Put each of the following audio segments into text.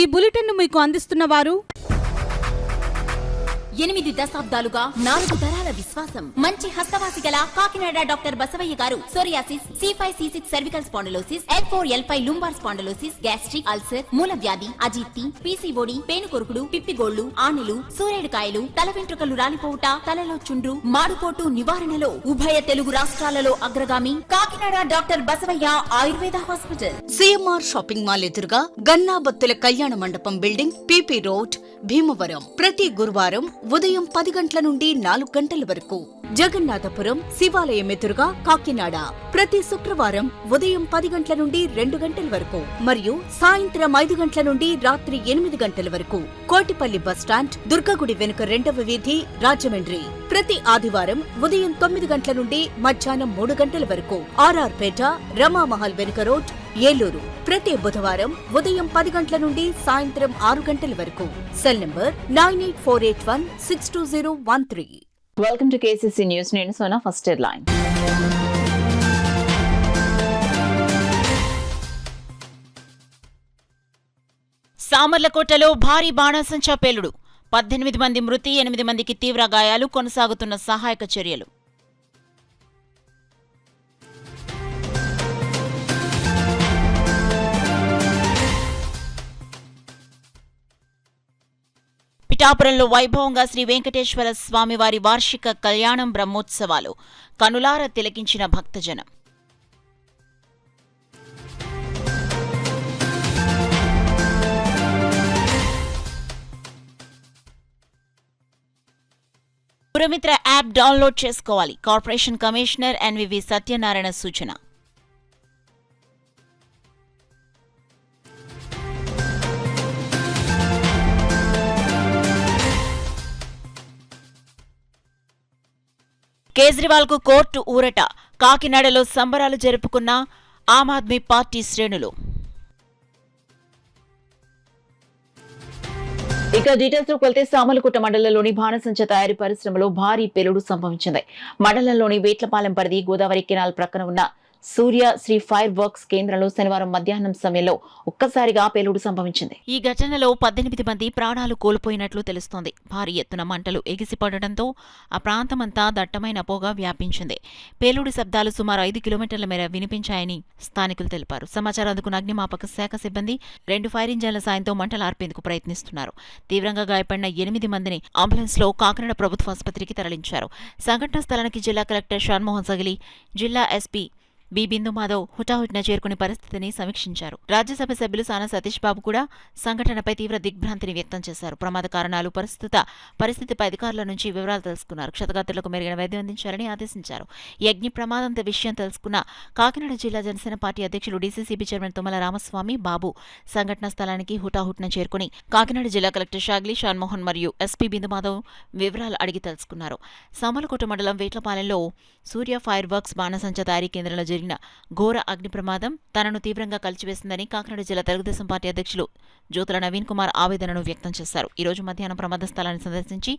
ఈ బులెటిన్ మీకు అందిస్తున్న వారు 8 దశాబ్దాలుగా 4 తరాల విశ్వాసం. మంచి హస్తవాసి గల కాకినాడ డాక్టర్ బసవయ్య గారు psoriasis, C5C6 cervical spondylosis, L4L5 lumbar spondylosis, gastric ulcer, మూల వ్యాధి, అజీర్తి, పీసీఓడి, పేనుకొరుకుడు, పిప్పిగోళ్లు, ఆనెలు, సూరేడుకాయలు, తల వెంట్రుకలు రాలిపోవుట, తలలో చుండ్రు, మాడుకోటు నివారణలో ఉభయ తెలుగు రాష్ట్రాలలో అగ్రగామి Kakinada doctor Basavayya Ayurveda hospital. CMR shopping mall ఎదురుగా గన్నాబత్తుల కళ్యాణ మండపం బిల్డింగ్, పిపి రోడ్, భీమవరం. ప్రతి గురువారం ఉదయం 10 గంటల నుండి 4 గంటల వరకు. జగన్నాథపురం శివాలయం ఎదురుగా కాకినాడ ప్రతి శుక్రవారం ఉదయం 10 గంటల నుండి 2 గంటల వరకు మరియు సాయంత్రం 5 గంటల నుండి రాత్రి 8 గంటల వరకు. కోటిపల్లి బస్టాండ్, దుర్గగుడి వెనుక 2వ వీధి, రాజమండ్రి. ప్రతి ఆదివారం ఉదయం 9 గంటల నుండి మధ్యాహ్నం 3 గంటల వరకు. ఆర్ఆర్ పేట, రమామహల్ వెనుక రోడ్, ఏలూరు. ప్రతి బుధవారం ఉదయం 10 గంటల నుండి సాయంత్రం 6 గంటల వరకు. Cell number 9848162013. Welcome to KCC news. నేను సోనా. First headline. సామర్లకోటలో భారీ బాణాసంచా పేలుడు. 18 మంది మృతి, 8 మందికి తీవ్ర గాయాలు. కొనసాగుతున్న సహాయక చర్యలు. పిఠాపురంలో వైభవంగా శ్రీ వెంకటేశ్వర స్వామివారి వార్షిక కళ్యాణం బ్రహ్మోత్సవాలు కనులార తిలకించిన భక్తజనం. పురమిత్ర యాప్ డౌన్లోడ్ చేసుకోవాలి. కార్పొరేషన్ కమిషనర్ ఎన్వివి సత్యనారాయణ సూచన. కేజ్రీవాల్ కు కోర్టు ఊరట. కాకినాడలో సంబరాలు జరుపుకున్న ఆమ్ ఆద్మీ పార్టీ శ్రేణులు. ఇక డీటెయిల్స్ లోకి వెళ్తే సామర్లకోట మండలంలోని బాణసంచ తయారీ పరిశ్రమలో భారీ పేలుడు సంభవించింది. మండలంలోని వేట్లపాలెం పరిధి గోదావరి కెనాల్ ప్రక్కన ఉన్న సూర్య శ్రీ ఫైర్ వర్క్స్ కేంద్రంలో శనివారం మధ్యాహ్నం సమయంలో ఒక్కసారిగా పేలుడు సంభవించింది. ఈ ఘటనలో 18 మంది ప్రాణాలు కోల్పోయినట్లు తెలుస్తోంది. భారీ ఎత్తున మంటలు ఎగిసిపడటంతో ఆ ప్రాంతమంతా దట్టమైన పొగ వ్యాపించింది. పేలుడు శబ్దాలు సుమారు 5 కిలోమీటర్ల మేర వినిపించాయని స్థానికులు తెలిపారు. సమాచారం అందుకున్న అగ్నిమాపక శాఖ సిబ్బంది 2 ఫైర్ ఇంజన్ల సాయంతో మంటలు ఆర్పేందుకు ప్రయత్నిస్తున్నారు. తీవ్రంగా గాయపడిన 8 మందిని అంబులెన్స్లో కాకినాడ ప్రభుత్వ ఆసుపత్రికి తరలించారు. సంఘటనా స్థలానికి జిల్లా కలెక్టర్ షాన్మోహన్ సగిలి, జిల్లా ఎస్పీ బి బిందు మాధవ్ హుటాహుటిన చేరుకుని పరిస్థితిని సమీక్షించారు. రాజ్యసభ సభ్యులు సానా సతీష్ బాబు కూడా సంఘటనపై తీవ్ర దిగ్భ్రాంతిని వ్యక్తం చేశారు. ప్రమాద కారణాలు, పరిస్థితిపై అధికారుల నుంచి వివరాలు తెలుసుకున్నారు. క్షతగాత్రులకు మెరుగైన వైద్యం అందించాలని ఆదేశించారు. ఈ అగ్ని ప్రమాదం విషయం తెలుసుకున్న కాకినాడ జిల్లా జనసేన పార్టీ అధ్యక్షులు డీసీసీబీ చైర్మన్ తుమ్మల రామస్వామి బాబు సంఘటనా స్థలానికి హుటాహుటిన చేరుకుని కాకినాడ జిల్లా కలెక్టర్ షాగ్లీ, షాన్మోహన్ మరియు ఎస్పీ బిందు మాధవ్ వివరాలు అడిగి తెలుసుకున్నారు. సామర్లకోట మండలం వేట్లపాలెంలో సూర్య ఫైర్ వర్క్స్ బాణసంచ తయారీ కేంద్రంలో జరిగిన ఘోర అగ్ని ప్రమాదం తనను తీవ్రంగా కలిచివేసిందని కాకినాడ జిల్లా తెలుగుదేశం పార్టీ అధ్యక్షులు జ్యోతుల నవీన్ కుమార్ ఆవేదనను వ్యక్తం చేశారు. ఈ రోజు మధ్యాహ్నం ప్రమాద స్థలాన్ని సందర్శించి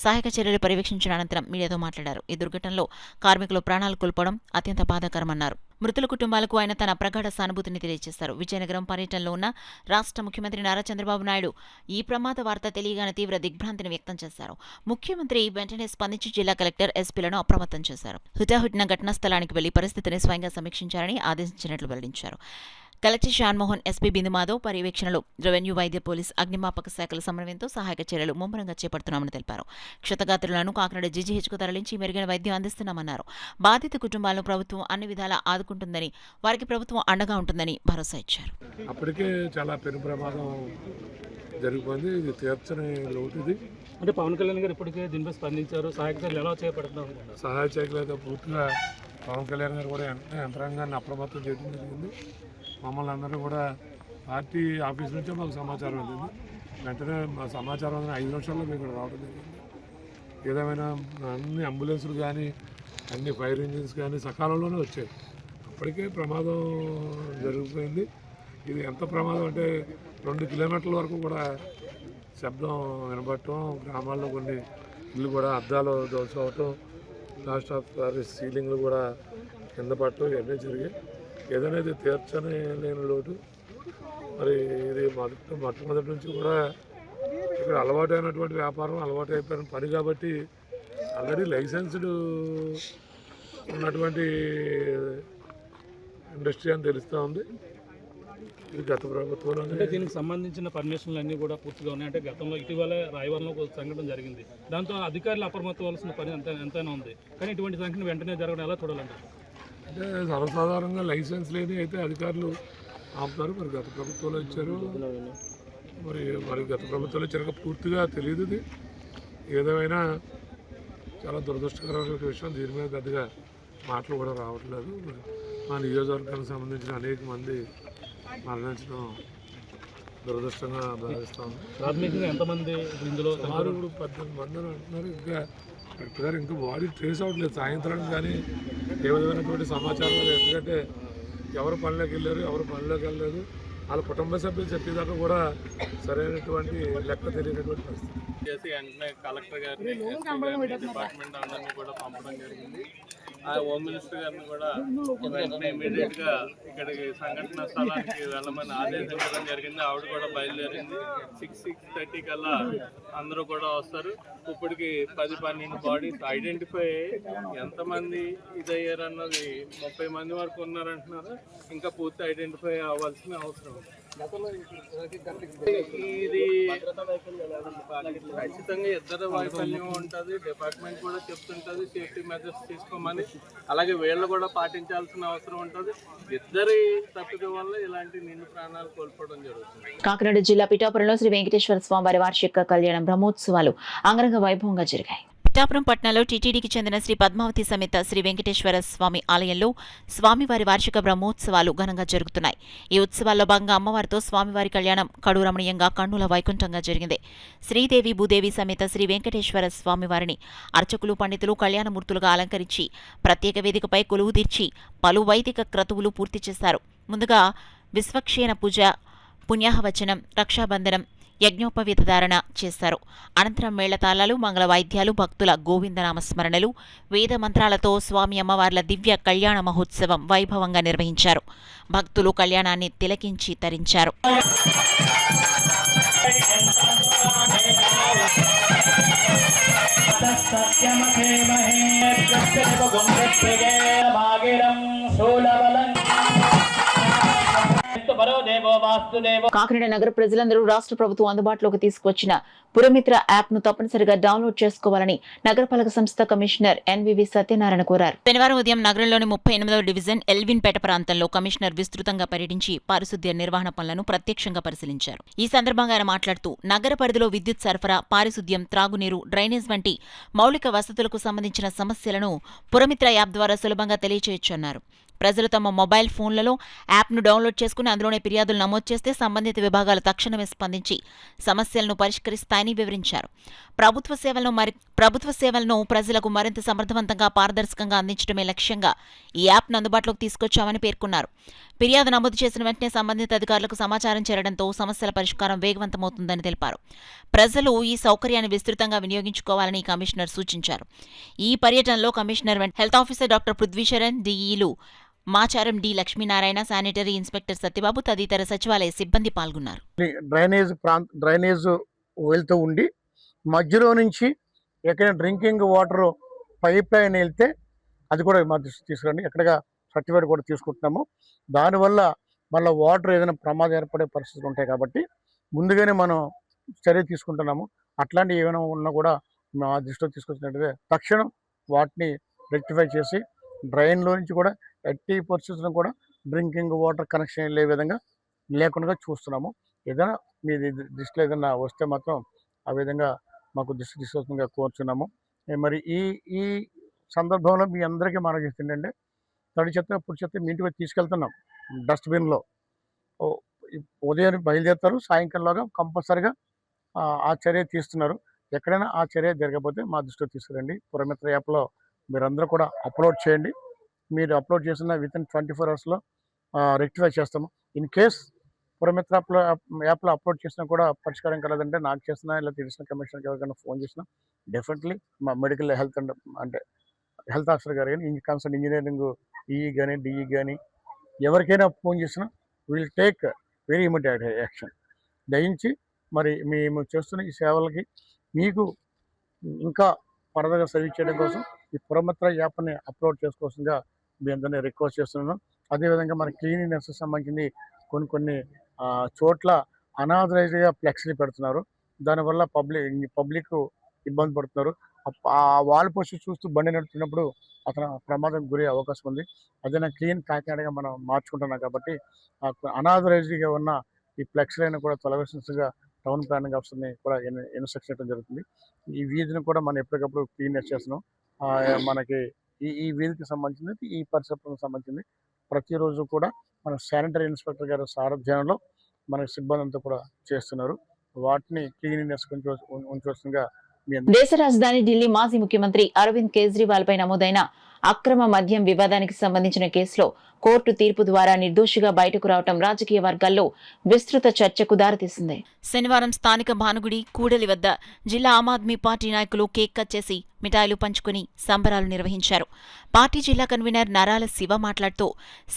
సహాయక చర్యలు పర్యవేక్షించిన అనంతరం మీడియాతో మాట్లాడారు. ఈ దుర్ఘటనలో కార్మికులు ప్రాణాలు కోల్పోవడం అత్యంత బాధాకరమన్నారు. మృతుల కుటుంబాలకు ఆయన తన ప్రగాఢ సానుభూతిని తెలియజేశారు. విజయనగరం పర్యటనలో ఉన్న రాష్ట్ర ముఖ్యమంత్రి నారా చంద్రబాబు నాయుడు ఈ ప్రమాద వార్త తెలియగానే తీవ్ర దిగ్భ్రాంతిని వ్యక్తం చేశారు. ముఖ్యమంత్రి వెంటనే స్పందించి జిల్లా కలెక్టర్, ఎస్పీలను అప్రమత్తం చేశారు. హుటాహుటిన ఘటనా స్థలానికి వెళ్లి పరిస్థితిని స్వయంగా సమీక్షించారని ఆదేశించినట్లు వెల్లడించారు. కలెక్టర్ షాన్మోహన్, ఎస్పీ బిందు మాధవ్ పర్యవేక్షణలో రెవెన్యూ, వైద్య, పోలీస్, అగ్నిమాపక శాఖల సమన్వయంతో సహాయక చర్యలు ముమ్మరంగా చేపడుతున్నామని తెలిపారు. క్షతగాత్రులను కాకినాడ జీజీహెచ్కు తరలించి మెరుగైన వైద్యం అందిస్తున్నామన్నారు. బాధిత కుటుంబాలను ప్రభుత్వం అన్ని విధాలా ఆదుకుంటుందని, వారికి ప్రభుత్వం అండగా ఉంటుందని భరోసా ఇచ్చారు. అప్పటికే చాలా పెను ప్రమాదం జరిగిపోయింది. ఇది తీర్చని లోటు. ఇది అంటే పవన్ కళ్యాణ్ గారు ఇప్పటికే దీనిపై స్పందించారు. సహాయక చర్యలు ఎలా చేపడుతున్నారు? సహాయ చేయలేదు. పూర్తిగా పవన్ కళ్యాణ్ గారు కూడా యంత్రాంగాన్ని అప్రమత్తం చేయడం జరిగింది. మమ్మల్ని అందరూ కూడా పార్టీ ఆఫీస్ నుంచే మాకు సమాచారం అందింది. వెంటనే మా సమాచారం 5 నిమిషాల్లో మేము ఇక్కడ రావడం జరిగింది. ఏదేమైనా అన్ని అంబులెన్సులు కానీ, అన్ని ఫైర్ ఇంజిన్స్ కానీ సకాలంలోనే వచ్చాయి. అప్పటికే ప్రమాదం జరిగిపోయింది. ఇది ఎంత ప్రమాదం అంటే 2 కిలోమీటర్ల వరకు కూడా శబ్దం వినబడటం, గ్రామాల్లో కొన్ని ఇల్లు కూడా అద్దాలు దోసవటం, లాస్ట్ ఆఫ్ సీలింగ్లు కూడా కింద పట్టడం, ఇవన్నీ జరిగాయి. ఏదైనా తీర్చని లేని లోటు మరి ఇది మొట్టమొదటి నుంచి కూడా ఇక్కడ అలవాటైనటువంటి వ్యాపారం, అలవాటు అయిపోయిన పని కాబట్టి ఆల్రెడీ లైసెన్స్డ్ ఉన్నటువంటి ఇండస్ట్రీ అని తెలుస్తూ ఉంది. ఇది గత ప్రభుత్వంలో అంటే దీనికి సంబంధించిన పర్మిషన్లు అన్నీ కూడా పూర్తిగా ఉన్నాయి. అంటే గతంలో ఇటీవల రాయవరంలో ఒక సంఘటన జరిగింది. దాంతో అధికారులు అప్రమత్తవలసిన పని ఎంతైనా ఉంది. కానీ ఇటువంటి సంఘటన వెంటనే జరగడం ఎలా చూడాలంటే అంటే సర్వసాధారణంగా లైసెన్స్ లేని అయితే అధికారులు ఆపుతారు. మరి గత ప్రభుత్వంలో ఇచ్చారు, మరి గత ప్రభుత్వంలో ఇచ్చారు పూర్తిగా తెలియదు. ఇది ఏదేమైనా చాలా దురదృష్టకరమైన విషయం. దీని మీద పెద్దగా మాటలు కూడా రావట్లేదు. మరి మా నియోజకవర్గానికి సంబంధించిన అనేక మంది మరణించడం దురదృష్టంగా భావిస్తాం. ప్రాథమికంగా ఎంతమంది ఇందులో సుమారు 18 మంది అని అంటున్నారు. ఇంకా కరెక్ట్ గారు ఇంకా బాడీ ట్రేస్ అవ్వట్లేదు. సాయంత్రం కానీ ఏ విధమైనటువంటి సమాచారం లేదు. ఎందుకంటే ఎవరు పనిలోకి వెళ్ళారు, ఎవరు పనిలోకి వెళ్ళలేదు, వాళ్ళ కుటుంబ సభ్యులు చెప్పేదాకా కూడా సరైనటువంటి లెక్క తెలియనటువంటి పరిస్థితి. చేసి వెంటనే కలెక్టర్ గారిని, డిపార్ట్మెంట్ అందరినీ కూడా పంపడం జరిగింది. ఆ హోమ్ మినిస్టర్ గారిని కూడా వెంటనే ఇమీడియట్ గా ఇక్కడికి సంఘటన స్థలానికి వెళ్ళమని ఆదేశించడం జరిగింది. ఆవిడ కూడా బయలుదేరింది. 6:30 కల్లా అందరూ కూడా వస్తారు. ఇప్పటికి 10-12 బాడీస్ ఐడెంటిఫై ఎంతమంది ఇదయ్యారన్నది 30 మంది వరకు ఉన్నారంటున్నారు. ఇంకా పూర్తి ఐడెంటిఫై అవ్వాల్సిన అవసరం ఉంది. ఇది ఖచ్చితంగా ఇద్దరు వైఫల్యం ఉంటుంది. డిపార్ట్మెంట్ కూడా చెప్తుంటుంది సేఫ్టీ మెజర్స్ తీసుకోమని. అలాగే వీళ్ళు కూడా పాటించాల్సిన అవసరం ఉంటుంది. ఇద్దరి తప్పిదం వల్ల ఇలాంటి నిండు ప్రాణాలు కోల్పోవడం జరుగుతుంది. కాకినాడ జిల్లా పిఠాపురంలో శ్రీ వెంకటేశ్వర స్వామివారి వార్షిక కళ్యాణం బ్రహ్మోత్సవాలు అంగరంగ వైభవంగా జరిగాయి. పిఠాపురం పట్టణంలో టీటీడీకి చెందిన శ్రీ పద్మావతి సమేత శ్రీ వెంకటేశ్వర స్వామి ఆలయంలో స్వామివారి వార్షిక బ్రహ్మోత్సవాలు ఘనంగా జరుగుతున్నాయి. ఈ ఉత్సవాల్లో భాగంగా అమ్మవారితో స్వామివారి కళ్యాణం కడు రమణీయంగా కన్నుల వైకుంఠంగా జరిగింది. శ్రీదేవి భూదేవి సమేత శ్రీ వెంకటేశ్వర స్వామివారిని అర్చకులు, పండితులు కళ్యాణమూర్తులుగా అలంకరించి ప్రత్యేక వేదికపై కొలువు తీర్చి పలు వైదిక క్రతువులు పూర్తి చేశారు. ముందుగా విశ్వక్షేణ పూజ, పుణ్యాహవచనం, రక్షాబంధనం, యజ్ఞోపవీత ధారణ చేశారు. అనంతరం మేళతాళాలు, మంగళ వాయిద్యాలు, భక్తుల గోవిందనామ స్మరణలు, వేద మంత్రాలతో స్వామి అమ్మవార్ల దివ్య కళ్యాణ మహోత్సవం వైభవంగా నిర్వహించారు. భక్తులు కళ్యాణాన్ని తిలకించి తరించారు. కాకినాడ నగర ప్రజలందరూ రాష్ట్ర ప్రభుత్వం అందుబాటులోకి తీసుకొచ్చిన పురమిత్ర యాప్ ను తప్పనిసరిగా డౌన్లోడ్ చేసుకోవాలని నగరపాలక సంస్థ కమిషనర్ ఎన్వివి సత్యనారాయణ కోరారు. శనివారం ఉదయం నగరంలోని 38వ డివిజన్ ఎల్విన్పేట ప్రాంతంలో కమిషనర్ విస్తృతంగా పర్యటించి పారిశుద్ధ్య నిర్వహణ పనులను ప్రత్యక్షంగా పరిశీలించారు. ఈ సందర్భంగా ఆయన మాట్లాడుతూ నగర పరిధిలో విద్యుత్ సరఫరా, పారిశుద్ధ్యం, త్రాగునీరు, డ్రైనేజ్ వంటి మౌలిక వసతులకు సంబంధించిన సమస్యలను పురమిత్ర యాప్ ద్వారా సులభంగా తెలియచేయొచ్చన్నారు. ప్రజలు తమ మొబైల్ ఫోన్లలో యాప్ను డౌన్లోడ్ చేసుకుని అందులోనే ఫిర్యాదులు నమోదు చేస్తే సంబంధిత విభాగాలు తక్షణమే స్పందించి సమస్యలను పరిష్కరిస్తాయని వివరించారు. ప్రభుత్వ సేవలను ప్రజలకు మరింత సమర్థవంతంగా, పారదర్శకంగా అందించడమే లక్ష్యంగా ఈ యాప్ను అందుబాటులోకి తీసుకొచ్చామని పేర్కొన్నారు. ఫిర్యాదు నమోదు చేసిన వెంటనే సంబంధిత అధికారులకు సమాచారం చేరడంతో సమస్యల పరిష్కారం వేగవంతమవుతుందని తెలిపారు. ప్రజలు ఈ సౌకర్యాన్ని విస్తృతంగా వినియోగించుకోవాలని కమిషనర్ సూచించారు. ఈ పర్యటనలో commissioner health officer doctor Prithvisharan, డిఈలు Macharam D Lakshminarayana, sanitary inspector Satyababu తదితర సచివాలయ సిబ్బంది పాల్గొన్నారు. డ్రైనేజ్ వెళ్తూ ఉండి మధ్యలో నుంచి ఎక్కడైనా డ్రింకింగ్ వాటర్ పైప్ లైన్ వెళ్తే అది కూడా మా దృష్టి తీసుకురండి. ఎక్కడగా సర్టిఫికేట్ కూడా తీసుకుంటున్నాము. దానివల్ల మళ్ళీ వాటర్ ఏదైనా ప్రమాదం ఏర్పడే పరిస్థితులు ఉంటాయి కాబట్టి ముందుగానే మనం చర్య తీసుకుంటున్నాము. అట్లాంటివి ఏమైనా ఉన్నా కూడా మా దృష్టిలో తీసుకొచ్చినట్టుగా తక్షణం వాటిని రెక్టిఫై చేసి డ్రైన్లో నుంచి కూడా 80% కూడా డ్రింకింగ్ వాటర్ కనెక్షన్ వెళ్ళే విధంగా లేకుండా చూస్తున్నాము. ఏదైనా మీ దృష్టిలో ఏదైనా వస్తే మాత్రం ఆ విధంగా మాకు దృష్టి తీసుకొస్తుందిగా కోరుచున్నాము. మరి ఈ సందర్భంలో మీ అందరికీ మనం చేస్తుందంటే తడి చెత్త, పొడి చెత్త మీ ఇంటికి తీసుకెళ్తున్నాం డస్ట్బిన్లో. ఉదయం బయలుదేరుతారు, సాయంకాలంలోగా కంపల్సరిగా ఆ చర్య తీస్తున్నారు. ఎక్కడైనా ఆ చర్య జరగకపోతే మా దృష్టిలో తీసుకురండి. పురమిత్ర యాప్లో మీరందరూ కూడా అప్లోడ్ చేయండి. మీరు అప్లోడ్ చేసిన వితిన్ 24 అవర్స్లో రెక్టిఫై చేస్తాము. ఇన్ కేస్ పురమిత్ర యాప్లో అప్లోడ్ చేసినా కూడా పరిష్కారం కలదంటే నాకు చేసినా ఇలా తెలిసిన కమిషనర్కి ఎవరికైనా ఫోన్ చేసినా డెఫినెట్లీ మా మెడికల్ హెల్త్ అంటే హెల్త్ ఆఫీసర్ గారు కానీ, కన్సర్న్ ఇంజనీరింగ్ ఈఈ కానీ, డిఈ కానీ ఎవరికైనా ఫోన్ చేసినా will take very immediate action. దయించి మరి మేము చేస్తున్న ఈ సేవలకి మీకు ఇంకా ఫర్దర్గా సర్వీస్ చేయడం కోసం ఈ పురమిత్ర యాప్ని అప్లోడ్ చేసుకోవాల్సిందిగా మీ అందరినీ రిక్వెస్ట్ చేస్తున్నాను. అదేవిధంగా మన క్లీనినెస్ సంబంధించింది కొన్ని చోట్ల అనాథరైజ్డ్గా ఫ్లెక్స్ని పెడుతున్నారు. దానివల్ల పబ్లిక్ ఇబ్బంది పడుతున్నారు. ఆ వాల్ పోస్ట్ చూస్తూ బండి నడుపుతున్నప్పుడు అతను ప్రమాదం గురి అవకాశం ఉంది. అదే క్లీన్ కాకినాడగా మనం మార్చుకుంటున్నాం కాబట్టి అనాథరైజ్డ్గా ఉన్న ఈ ఫ్లెక్స్లను కూడా తొలగించాల్సిందిగా టౌన్ ప్లానింగ్ ఆఫీసర్ని కూడా ఇన్స్ట్రక్షన్ ఇవ్వడం జరుగుతుంది. ఈ వీధిని కూడా మనం ఎప్పటికప్పుడు క్లీన్ చేస్తున్నాం. మనకి ఈ వీధికి సంబంధించింది, ఈ పరిసరాలకు సంబంధించింది ప్రతిరోజు కూడా మన శానిటరీ ఇన్స్పెక్టర్ గారి సారథ్యంలో మన సిబ్బంది అంతా కూడా చేస్తున్నారు. వాటిని క్లీనినెస్ ఉంచవలసిందిగా దేశ రాజధాని ఢిల్లీ మాజీ ముఖ్యమంత్రి అరవింద్ కేజ్రీవాల్ పై నమోదైన అక్రమ మద్యం వివాదానికి సంబంధించిన కేసులో కోర్టు తీర్పు ద్వారా నిర్దోషిగా బయటకు రావడం రాజకీయ వర్గాల్లో విస్తృత చర్చకు దారితీసింది. శనివారం స్థానిక భానుగుడి కూడలి వద్ద జిల్లా ఆమ్ ఆద్మీ పార్టీ నాయకులు కేక్ కట్ చేసి మిఠాయిలు పంచుకుని సంబరాలు నిర్వహించారు. పార్టీ జిల్లా కన్వీనర్ నరాల శివ మాట్లాడుతూ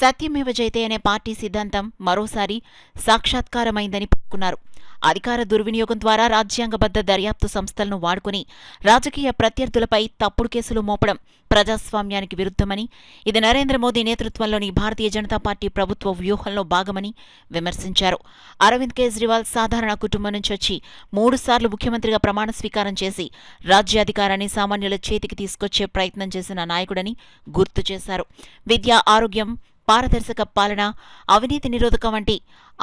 సత్యమేవ జయతే అనే పార్టీ సిద్ధాంతం మరోసారి సాక్షాత్కారమైందని పేర్కొన్నారు. అధికార దుర్వినియోగం ద్వారా రాజ్యాంగబద్ధ దర్యాప్తు సంస్థలను వాడుకుని రాజకీయ ప్రత్యర్థులపై తప్పుడు కేసులు మోపడం ప్రజాస్వామ్యానికి విరుద్ధమని, ఇది నరేంద్ర మోదీ నేతృత్వంలోని భారతీయ జనతా పార్టీ ప్రభుత్వ వ్యూహంలో భాగమని విమర్శించారు. అరవింద్ కేజ్రీవాల్ సాధారణ కుటుంబం నుంచి వచ్చి 3 సార్లు ముఖ్యమంత్రిగా ప్రమాణ స్వీకారం చేసి రాజ్యాధికారాన్ని సామాన్యుల చేతికి తీసుకొచ్చే ప్రయత్నం చేసిన నాయకుడని గుర్తు చేశారు. విద్య, ఆరోగ్యం, పారదర్శక పాలన, అవినీతి నిరోధకం వంటి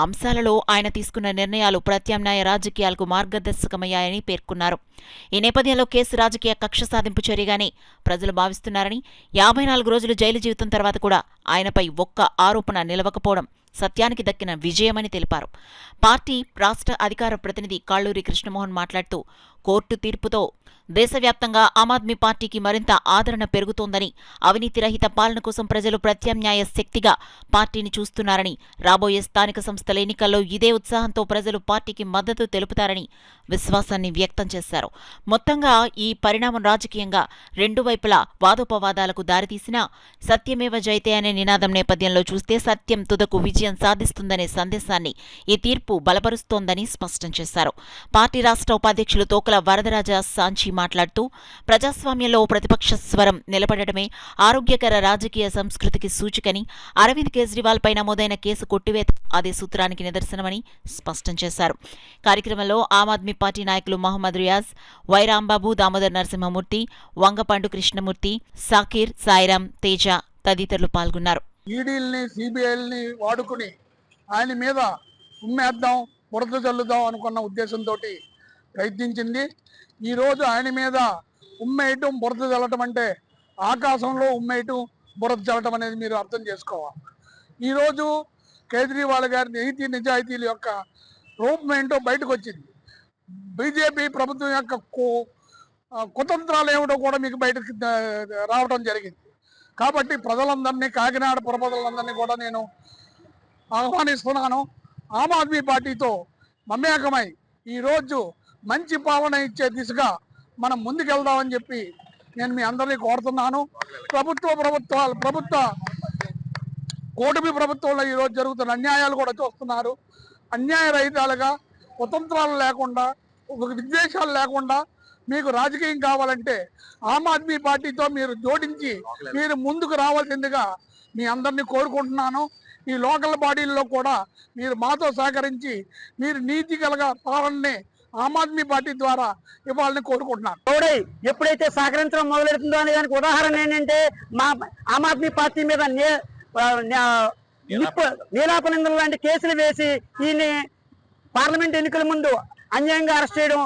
అంశాలలో ఆయన తీసుకున్న నిర్ణయాలు ప్రత్యామ్నాయ రాజకీయాలకు మార్గదర్శకమయ్యాయని పేర్కొన్నారు. ఈ నేపథ్యంలో కేసు రాజకీయ కక్ష సాధింపు చర్యగానే ప్రజలు భావిస్తున్నారని, 54 రోజులు జైలు జీవితం తర్వాత కూడా ఆయనపై ఒక్క ఆరోపణ నిలవకపోవడం సత్యానికి దక్కిన విజయమని తెలిపారు. పార్టీ రాష్ట్ర అధికార ప్రతినిధి కాళ్ళూరి కృష్ణమోహన్ మాట్లాడుతూ కోర్టు తీర్పుతో దేశవ్యాప్తంగా ఆమ్ ఆద్మీ పార్టీకి మరింత ఆదరణ పెరుగుతోందని, అవినీతి రహిత పాలన కోసం ప్రజలు ప్రత్యామ్నాయ శక్తిగా పార్టీని చూస్తున్నారని, రాబోయే స్థానిక సంస్థల ఎన్నికల్లో ఇదే ఉత్సాహంతో ప్రజలు పార్టీకి మద్దతు తెలుపుతారని విశ్వాసాన్ని వ్యక్తం చేశారు. మొత్తంగా ఈ పరిణామం రాజకీయంగా 2 వైపులా వాదోపవాదాలకు దారితీసినా సత్యమేవ జయతే అనే నినాదం నేపథ్యంలో చూస్తే సత్యం తుదకు విజయం సాధిస్తుందనే సందేశాన్ని ఈ తీర్పు బలపరుస్తోందని స్పష్టం చేశారు. పార్టీ రాష్ట్ర ఉపాధ్యక్షులు తోకల వరదరాజ సాంచి మాట్లాడుతూ ప్రజాస్వామ్యంలో ప్రతిపక్ష స్వరం నిలబడటమే ఆరోగ్యకర రాజకీయ సంస్కృతికి సూచికని, అరవింద్ కేజ్రీవాల్ పై నమోదైన కేసు కొట్టివేత అదే సూత్రానికి నిదర్శనమని స్పష్టం చేశారు. కార్యక్రమంలో ఆమ్ ఆద్మీ పార్టీ నాయకులు మహమ్మద్ రియాజ్, వైరాంబాబు, దామోదర్ నరసింహమూర్తి, వంగపండు కృష్ణమూర్తి, సాకీర్, సాయిరాం, తేజ తదితరులు పాల్గొన్నారు. ఈడీల్ని, సిబిఐల్ని వాడుకుని ఆయన మీద ఉమ్మేద్దాం, బురద చల్లుదాం అనుకున్న ఉద్దేశంతో ప్రయత్నించింది. ఈరోజు ఆయన మీద ఉమ్మేయటం, బురద చల్లటం అంటే ఆకాశంలో ఉమ్మేయటం, బురద చల్లటం అనేది మీరు అర్థం చేసుకోవాలి. ఈరోజు కేజ్రీవాల్ గారి నీతి నిజాయితీల యొక్క రూపం ఏంటో బయటకు వచ్చింది. బీజేపీ ప్రభుత్వం యొక్క కుతంత్రాలు ఏమిటో కూడా మీకు బయటకు రావడం జరిగింది. కాబట్టి ప్రజలందరినీ, కాకినాడ పుర ప్రజలందరినీ కూడా నేను ఆహ్వానిస్తున్నాను. ఆమ్ ఆద్మీ పార్టీతో మమేకమై ఈరోజు మంచి పాలన ఇచ్చే దిశగా మనం ముందుకెళ్దామని చెప్పి నేను మీ అందరినీ కోరుతున్నాను. ప్రభుత్వ కూటమి ప్రభుత్వంలో ఈరోజు జరుగుతున్న అన్యాయాలు కూడా చూస్తున్నారు. అన్యాయ రహితాలుగా, కుతంత్రాలు లేకుండా, విద్వేషాలు లేకుండా మీకు రాజకీయం కావాలంటే ఆమ్ ఆద్మీ పార్టీతో మీరు జోడించి మీరు ముందుకు రావాల్సిందిగా మీ అందరినీ కోరుకుంటున్నాను. ఈ లోకల్ బాడీల్లో కూడా మీరు మాతో సహకరించి మీరు నీతి కలగా పాలనని ఆమ్ ఆద్మీ పార్టీ ద్వారా ఇవ్వాలని కోరుకుంటున్నాను. ఎప్పుడైతే సహకరించడం మొదలెడుతుందో అనే దానికి ఉదాహరణ ఏంటంటే మా ఆమ్ ఆద్మీ పార్టీ మీద నీలాపనిందలు లాంటి కేసులు వేసి ఈయన పార్లమెంట్ ఎన్నికల ముందు అన్యాయంగా అరెస్ట్ చేయడం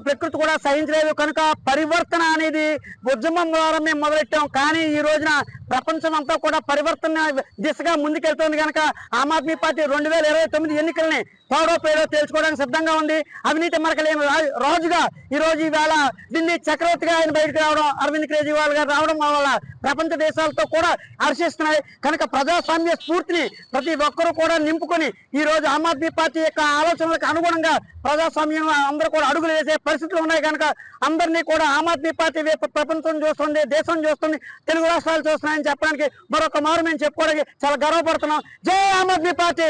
ప్రకృతి కూడా సహించలేదు. కనుక పరివర్తన అనేది ఉద్యమం ద్వారా మేము మొదలెట్టాం. కానీ ఈ రోజున ప్రపంచం అంతా కూడా పరివర్తన దిశగా ముందుకెళ్తోంది. కనుక ఆమ్ ఆద్మీ పార్టీ 2029 ఎన్నికల్ని తాడో పేడో తేల్చుకోవడానికి సిద్ధంగా ఉంది. అవినీతి మరకలేని రాజుగా ఈవేళ ఢిల్లీ చక్రవర్తిగా ఆయన బయటకు రావడం, అరవింద్ కేజ్రీవాల్ గారు రావడం వల్ల ప్రపంచ దేశాలతో కూడా హర్షిస్తున్నాయి. కనుక ప్రజాస్వామ్య స్ఫూర్తిని ప్రతి ఒక్కరూ కూడా నింపుకొని ఈ రోజు ఆమ్ ఆద్మీ పార్టీ యొక్క ఆలోచనలకు అనుగుణంగా ప్రజాస్వామ్యం అందరూ కూడా అడుగులు వేసే పరిస్థితులు ఉన్నాయి. కనుక అందరినీ కూడా ఆమ్ ఆద్మీ పార్టీ వైపు ప్రపంచం చూస్తుంది, దేశం చూస్తుంది, తెలుగు రాష్ట్రాలు చూస్తున్నాయని చెప్పడానికి మరొక మారు మేము చెప్పుకోవడానికి చాలా గర్వపడుతున్నాం. జై ఆమ్ ఆద్మీ పార్టీ.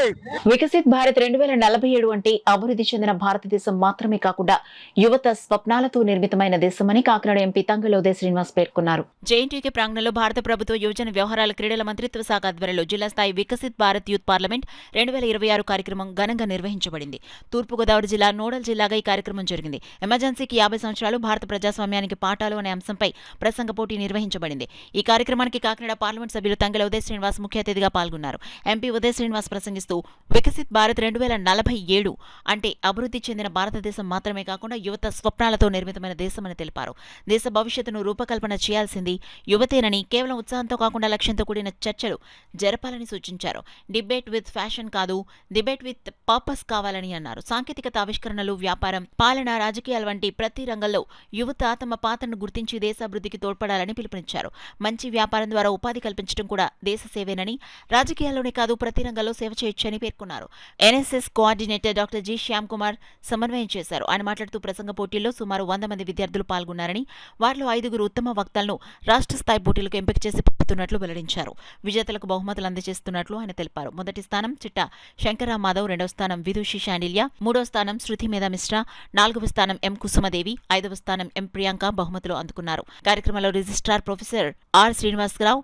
వికసిత్ భారత్ 2047 అంటే అభివృద్ధి చెందిన భారతదేశం మాత్రమే కాకుండా యువత స్వప్నాలతో నిర్మితమైన దేశమని కాకినాడ ఎంపీ తంగెళ్ల ఉదయ్ శ్రీనివాస్ పేర్కొన్నారు. జేఎన్టీయూకే ప్రాంగణంలో భారత ప్రభుత్వ యువజన వ్యవహారాల క్రీడల మంత్రిత్వ శాఖ ఆధ్వర్యంలో జిల్లా స్థాయి వికసిత్ భారత్ యూత్ పార్లమెంట్ 2026 కార్యక్రమం ఘనంగా నిర్వహించబడింది. తూర్పుగోదావరి జిల్లా నోడల్ జిల్లాగా ఈ కార్యక్రమం జరిగింది. ఎమర్జెన్సీకి 50 సంవత్సరాలు భారత ప్రజాస్వామ్యానికి పాఠాలు అనే అంశంపై ప్రసంగ పోటీ నిర్వహించబడింది. ఈ కార్యక్రమానికి కాకినాడ పార్లమెంట్ సభ్యులు తంగెళ్ల ఉదయ్ శ్రీనివాస్ ముఖ్య అతిథిగా పాల్గొన్నారు. ఎంపీ ఉదయ్ శ్రీనివాస్ ప్రసంగిస్తూ వికసిత్ భారత్ 2047 అంటే అభివృద్ధి చెందిన భారతదేశం మాత్రమే కాకుండా యువత స్వప్నాలతో నిర్మితమైన దేశమని తెలిపారు. దేశ భవిష్యత్తును రూపకల్పన చేయాల్సింది యువతేనని, కేవలం ఉత్సాహంతో కాకుండా లక్ష్యంతో కూడిన చర్చలు జరపాలని సూచించారు. డిబేట్ విత్ ఫ్యాషన్ కాదు, డిబేట్ విత్ పర్పస్ కావాలని అన్నారు. సాంకేతికత, ఆవిష్కరణలు, వ్యాపారం, పాలన, రాజకీయాల వంటి ప్రతి రంగంలో యువత తమ పాత్రను గుర్తించి దేశాభివృద్ధికి తోడ్పడాలని పిలుపునిచ్చారు. మంచి వ్యాపారం ద్వారా ఉపాధి కల్పించడం కూడా దేశ సేవేనని, రాజకీయాల్లోనే కాదు ప్రతి రంగంలో సేవ చేయొచ్చని పేర్కొన్నారు. NSS coordinator doctor G Shyam Kumar సమన్వయం చేశారు. ఆయన మాట్లాడుతూ ప్రసంగ పోటీల్లో సుమారు 100 మంది విద్యార్థులు పాల్గొన్నారని, వారిలో 5 ఉత్తమ వక్తలను రాష్ట్ర స్థాయి పోటీలకు ఎంపిక చేసి పంపుతున్నట్లు వెల్లడించారు. విజేతలకు బహుమతులు అందజేస్తున్నట్లు ఆయన తెలిపారు. మొదటి స్థానం చిట్టా శంకర్రావు మాధవ్, 2వ స్థానం విదుషి శాండిల్య, 3వ స్థానం శృతి మేధా మిశ్రా, 4వ స్థానం ఎం కుసుమదేవి, 5వ స్థానం ఎం ప్రియాంక బహుమతులు అందుకున్నారు. కార్యక్రమంలో registrar professor R Srinivasarao,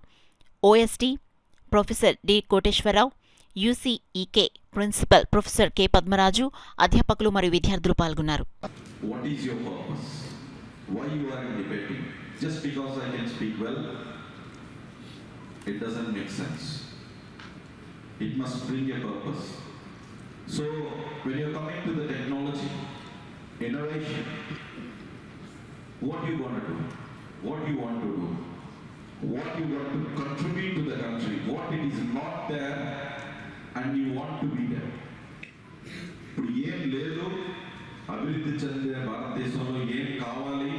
OSD professor D Koteswararao, UCEK principal professor K Padmaraju, అధ్యాపకులు మరియు విద్యార్థులు పాల్గొన్నారు. What is your purpose? Why you are debating? Just because I can speak well, it doesn't make sense. It must bring a purpose. So when you are coming to the technology, innovation, what you want to do? What you want to do? What you want to contribute to the country? What it is not there and you want to be there. ఇప్పుడు ఏం లేదు, అభివృద్ధి చెందే భారతదేశంలో ఏం కావాలి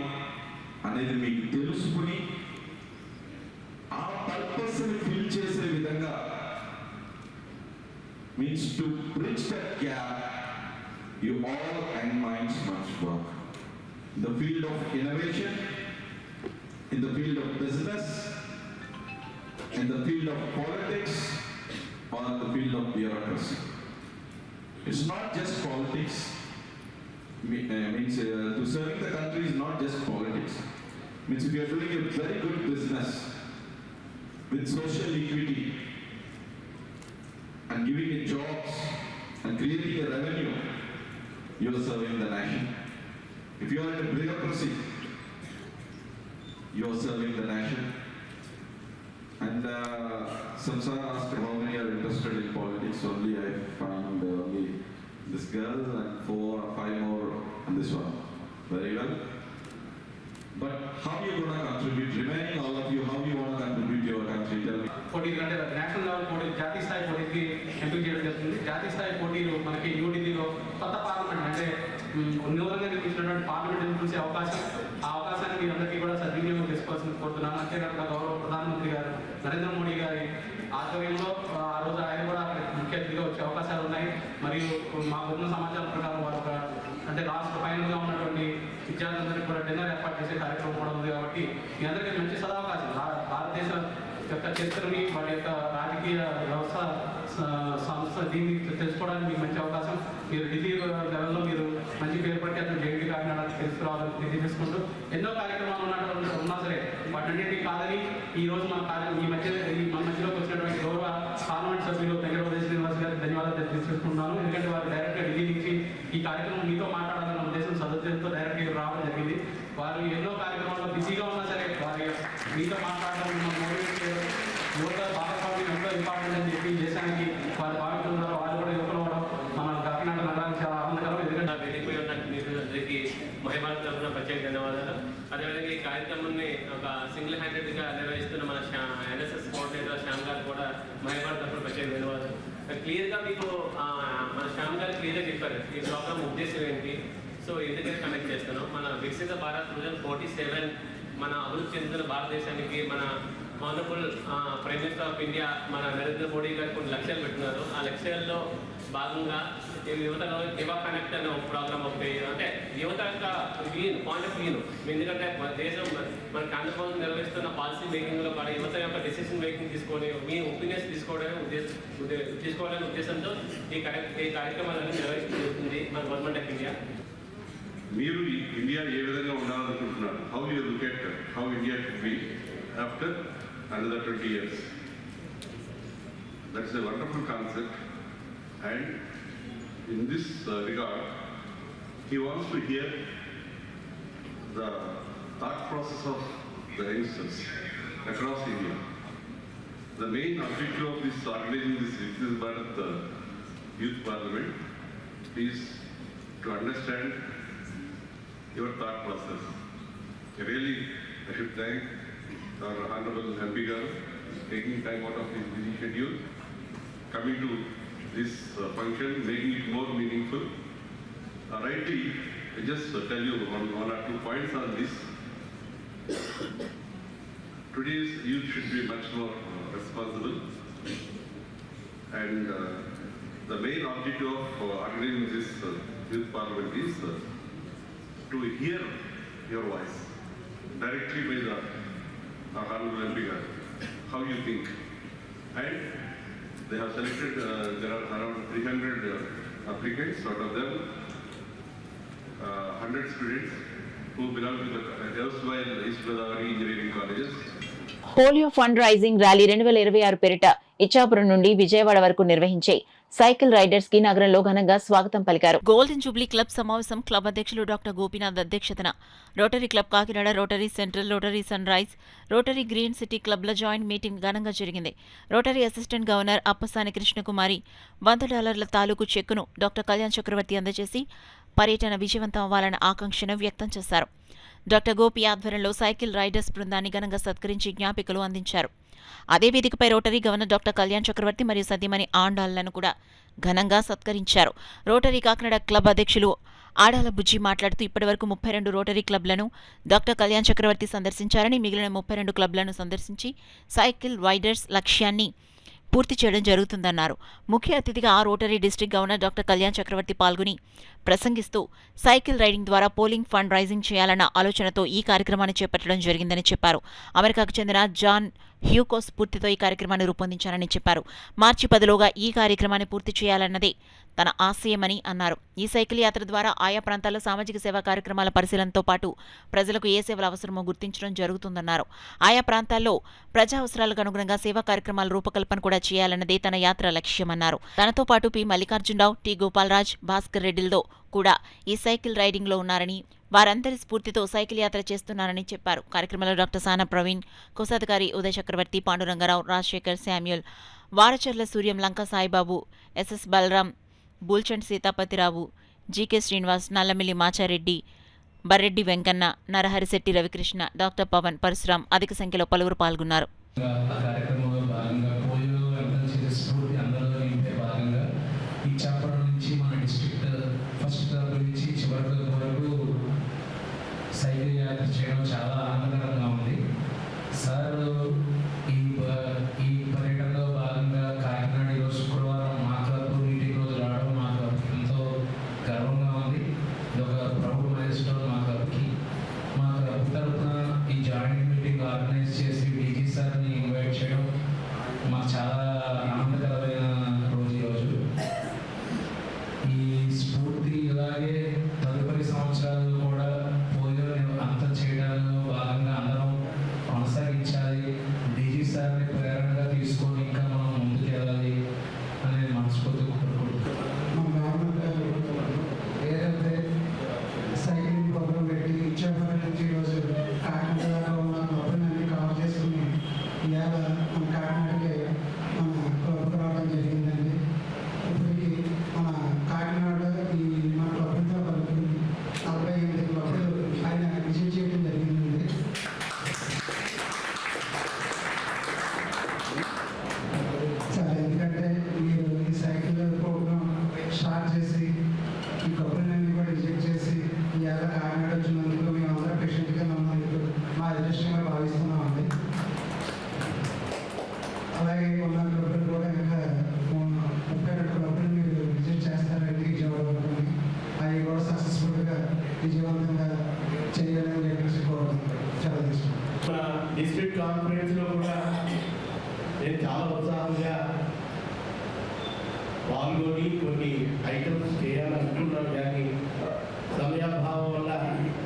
అనేది మీకు తెలుసుకుని ఆ పర్పస్ని ఫిల్ చేసే విధంగా means to bridge that gap you all and minds must work in the field of innovation, in the field of business, in the field of politics, or in the field of bureaucracy. It's not just politics. To serving the country is not just politics. Means if you are doing a very good business with social equity and giving it jobs and creating a revenue, you are serving the nation. If you are in a bureaucracy, you are serving the nation. And Samsar asked how many are interested in politics. Only I found only this girl and 4 or 5 more and this one. Very well. But how you going to contribute? Remaining all of you, how you want to contribute to your country? Tell me. పోటీలు అంటే national level పోటీలు, జాతీయ స్థాయి పోటీకి ఎంపిక చేయడం జరుగుతుంది. జాతీయ స్థాయి పోటీలు మనకి న్యూఢిల్లీలో కొత్త పార్లమెంట్ అంటే నూతనంగా నిర్మించినటువంటి పార్లమెంట్ చూసే అవకాశం, ఆ అవకాశాన్ని మీ అందరికీ కూడా సద్వినియోగం చేసుకోవాల్సింది కోరుతున్నాను. అంతేకాకుండా గౌరవ ప్రధానమంత్రి గారు నరేంద్ర మోడీ గారి ఆధ్వర్యంలో ఆ రోజు ఆయన కూడా ముఖ్య అతిథిగా వచ్చే అవకాశాలు ఉన్నాయి. మరియు మాకున్న సమాచారం ప్రకారం వారు అంటే లాస్ట్ ఫైనల్గా ఉన్నటువంటి విద్యార్థులందరికీ కూడా డిన్నర్ ఏర్పాటు చేసే కార్యక్రమం కూడా ఉంది. కాబట్టి మీ అందరికీ మంచి సదావకాశం. భారతదేశ యొక్క చరిత్రని, వాటి యొక్క రాజకీయ వ్యవస్థ సంస్థ దీన్ని తెలుసుకోవడానికి మీకు మంచి అవకాశం. మీరు ఢిల్లీ లెవెల్లో మీరు మంచి పేరు పట్టి అతను జేఎన్టీ కాకినాడకి తెలుసుకురావాలని తెలియజేసుకుంటూ ఎన్నో కార్యక్రమాలు ఉన్నా సరే వాటన్నింటినీ కాదని ఈ రోజు మన మధ్యలోకి వచ్చినటువంటి గౌరవ పార్లమెంట్ సభ్యులు తంగెళ్ల ఉదయ్ శ్రీనివాస్ గారికి ధన్యవాదాలు తెలియజేసుకుంటున్నాను. ఎందుకంటే వారు డైరెక్ట్గా ఢిల్లీ నుంచి ఈ కార్యక్రమం మీతో మాట్లాడాలన్న ఉద్దేశం సదుద్దేశంతో డైరెక్ట్గా రావడం జరిగింది. వారు ఎన్నో కార్యక్రమాల్లో బిజీగా ఉన్నా సరే వారి మీతో మాట్లాడడం, మోటివేట్ చేయడం, యువత భాగస్వామ్యం ఎంతో ఇంపార్టెంట్ అని చెప్పి దేశానికి వారు భావిస్తున్నారు. వారు కూడా యువకులు అవడం మన కాకినాడ నగరానికి చాలా ఆనందకరం. ఎందుకంటే వెళ్ళిపోయి ఉన్నట్టు మీరు అందరికీ మహిళల తరఫున ప్రత్యేక ధన్యవాదాలు. అదేవిధంగా ఈ కార్యక్రమాన్ని ఒక సింగిల్ హ్యాండెడ్గా నిర్వహిస్తున్న మన ఎన్ఎస్ఎస్ కోఆర్డినేటర్ శ్యామ్ గారు కూడా మహిళల తరఫున ప్రత్యేక ధన్యవాదాలు. క్లియర్గా మీకు మన శ్యామ్ గారు క్లియర్గా చెప్పారు ఈ ప్రోగ్రామ్ ఉద్దేశం ఏంటి, సో ఎందుకంటే కండక్ట్ చేస్తాను. మన వికసిత భారత్ 2047 మన అభివృద్ధి చెందుతున్న భారతదేశానికి మన honourable prime minister of India మన నరేంద్ర మోడీ గారు కొన్ని లక్ష్యాలు పెట్టినారు. ఆ లక్ష్యాల్లో భాగంగా యువతలో యువ కనెక్ట్ అనే ఒక ప్రోగ్రామ్ ఒకటి, అంటే యువత యొక్క పాయింట్ ఆఫ్ వ్యూ, ఎందుకంటే దేశం మన కేంద్ర ప్రభుత్వం నిర్వహిస్తున్న పాలసీ మేకింగ్లో కూడా యువత యొక్క డెసిషన్ మేకింగ్ తీసుకొని మీ ఒపీనియన్స్ తీసుకోవాలనే ఉద్దేశంతో ఈ కార్యక్రమాలన్నీ నిర్వహిస్తుంది మన గవర్నమెంట్ ఆఫ్ ఇండియా. మీరు ఇండియా ఏ విధంగా ఉండాలనుకుంటున్నారు? How you look at how India should be after another 20 years? That's a wonderful concept, and in this regard, he wants to hear the thought process of the youngsters across India. The main objective of this organizing this Viksit Bharat Youth Parliament is to understand your thought process. Really, I should thank our Honorable MP Garu taking time out of his busy schedule, coming to this function, making it more meaningful. Rightly, I just tell you one or two points on this. Today's youth should be much more responsible, and the main objective of organizing this youth parliament is to hear your voice directly by the Honorable MP Garu. How you think? And they have selected, there are around 300 applicants, out of them 100 students who belong to the erstwhile East Godavari engineering colleges. Polio fund raising rally 2026 పేరిట ఇచ్చాపురం నుండి విజయవాడ వరకు నిర్వహించే cycle riders కి నగరంలో ఘనంగా స్వాగతం పలికారు. Golden jubilee club సమావేశం క్లబ్ అధ్యక్షులు డాక్టర్ గోపీనాథ్ అధ్యక్షతన rotary club Kakinada, rotary central, rotary sunrise, rotary green city క్లబ్ల జాయింట్ మీటింగ్ ఘనంగా జరిగింది. Rotary assistant governor Appasani Krishnakumari $100 తాలూకు చెక్కును డాక్టర్ కళ్యాణ్ చక్రవర్తి అందజేసి పర్యటన విజయవంతం అవ్వాలన్న ఆకాంక్షను వ్యక్తం చేశారు. డాక్టర్ గోపి ఆధ్వర్యంలో సైకిల్ రైడర్స్ బృందాన్ని ఘనంగా సత్కరించి జ్ఞాపికలు అందించారు. అదే వేదికపై రోటరీ గవర్నర్ డాక్టర్ కళ్యాణ్ చక్రవర్తి మరియు సతీమణి ఆండాళ్లను కూడా ఘనంగా సత్కరించారు. రోటరీ కాకినాడ క్లబ్ అధ్యక్షులు ఆడాల బుజ్జి మాట్లాడుతూ ఇప్పటివరకు 32 రోటరీ క్లబ్లను డాక్టర్ కళ్యాణ్ చక్రవర్తి సందర్శించారని, మిగిలిన 32 క్లబ్లను సందర్శించి సైకిల్ రైడర్స్ లక్ష్యాన్ని పూర్తి చేయడం జరుగుతుందన్నారు. ముఖ్య అతిథిగా rotary district governor doctor Kalyan Chakravarthy పాల్గొని ప్రసంగిస్తూ సైకిల్ రైడింగ్ ద్వారా పోలింగ్ ఫండ్ రైజింగ్ చేయాలన్న ఆలోచనతో ఈ కార్యక్రమాన్ని చేపట్టడం జరిగిందని చెప్పారు. అమెరికాకు చెందిన జాన్ హ్యూకో స్ఫూర్తితో ఈ కార్యక్రమాన్ని రూపొందించారని చెప్పారు. మార్చి 10లోగా ఈ కార్యక్రమాన్ని పూర్తి చేయాలన్నదే తన ఆశయమని అన్నారు. ఈ సైకిల్ యాత్ర ద్వారా ఆయా ప్రాంతాల్లో సామాజిక సేవా కార్యక్రమాల పరిశీలనతో పాటు ప్రజలకు ఏ సేవలు అవసరమో గుర్తించడం జరుగుతుందన్నారు. ఆయా ప్రాంతాల్లో ప్రజా అవసరాలకు అనుగుణంగా సేవా కార్యక్రమాల రూపకల్పన కూడా చేయాలన్నదే తన యాత్ర లక్ష్యమన్నారు. తనతో పాటు పి మల్లికార్జునరావు, టి గోపాలరాజ్, భాస్కర్ రెడ్డిలతో కూడా ఈ సైకిల్ రైడింగ్లో ఉన్నారని, వారందరి స్ఫూర్తితో సైకిల్ యాత్ర చేస్తున్నారని చెప్పారు. కార్యక్రమంలో డాక్టర్ సానా ప్రవీణ్, కోశాధికారి Uday Chakravarthy, Pandurangarao, Rajasekhar, Samuel, Varacharla Suryam, Lanka Saibaba, SS Balaram, Boolchand Sitapathirao, GK Srinivas, Nallamilli Machareddy, Barreddy Venkanna, Naraharisetti Ravikrishna, doctor Pavan, Parasuram అధిక సంఖ్యలో పలువురు పాల్గొన్నారు. సైకిల్ యాత్ర చేయడం చాలా ఆనందకరంగా ఉంది సార్. ఈ పర్యటనలో భాగంగా కాకినాడ ఈరోజు శుక్రవారం మా క్లబ్ మీటింగ్ రోజు రావడం మాకు ఎంతో గర్వంగా ఉంది. ఇది ఒక ప్రౌడ్ మైల్స్టోన్ మా క్లబ్కి. మా క్లబ్ తరఫున ఈ జాయింట్ మీటింగ్ ఆర్గనైజ్ చేసి డీజీ సార్ని ఇన్వైట్ చేయడం మాకు చాలా ఆనందకరమైన రోజు ఈరోజు. ఈ స్ఫూర్తి ఇలాగే తదుపరి సంవత్సరాలు కూడా అంతం చేయడంలో భాగంగా అందరం కొనసాగించాలి. నేను చాలా ఉత్సాహంగా పాల్గొని కొన్ని ఐటమ్స్ చేయాలనుకున్నాను, కానీ సమయాభావం వల్ల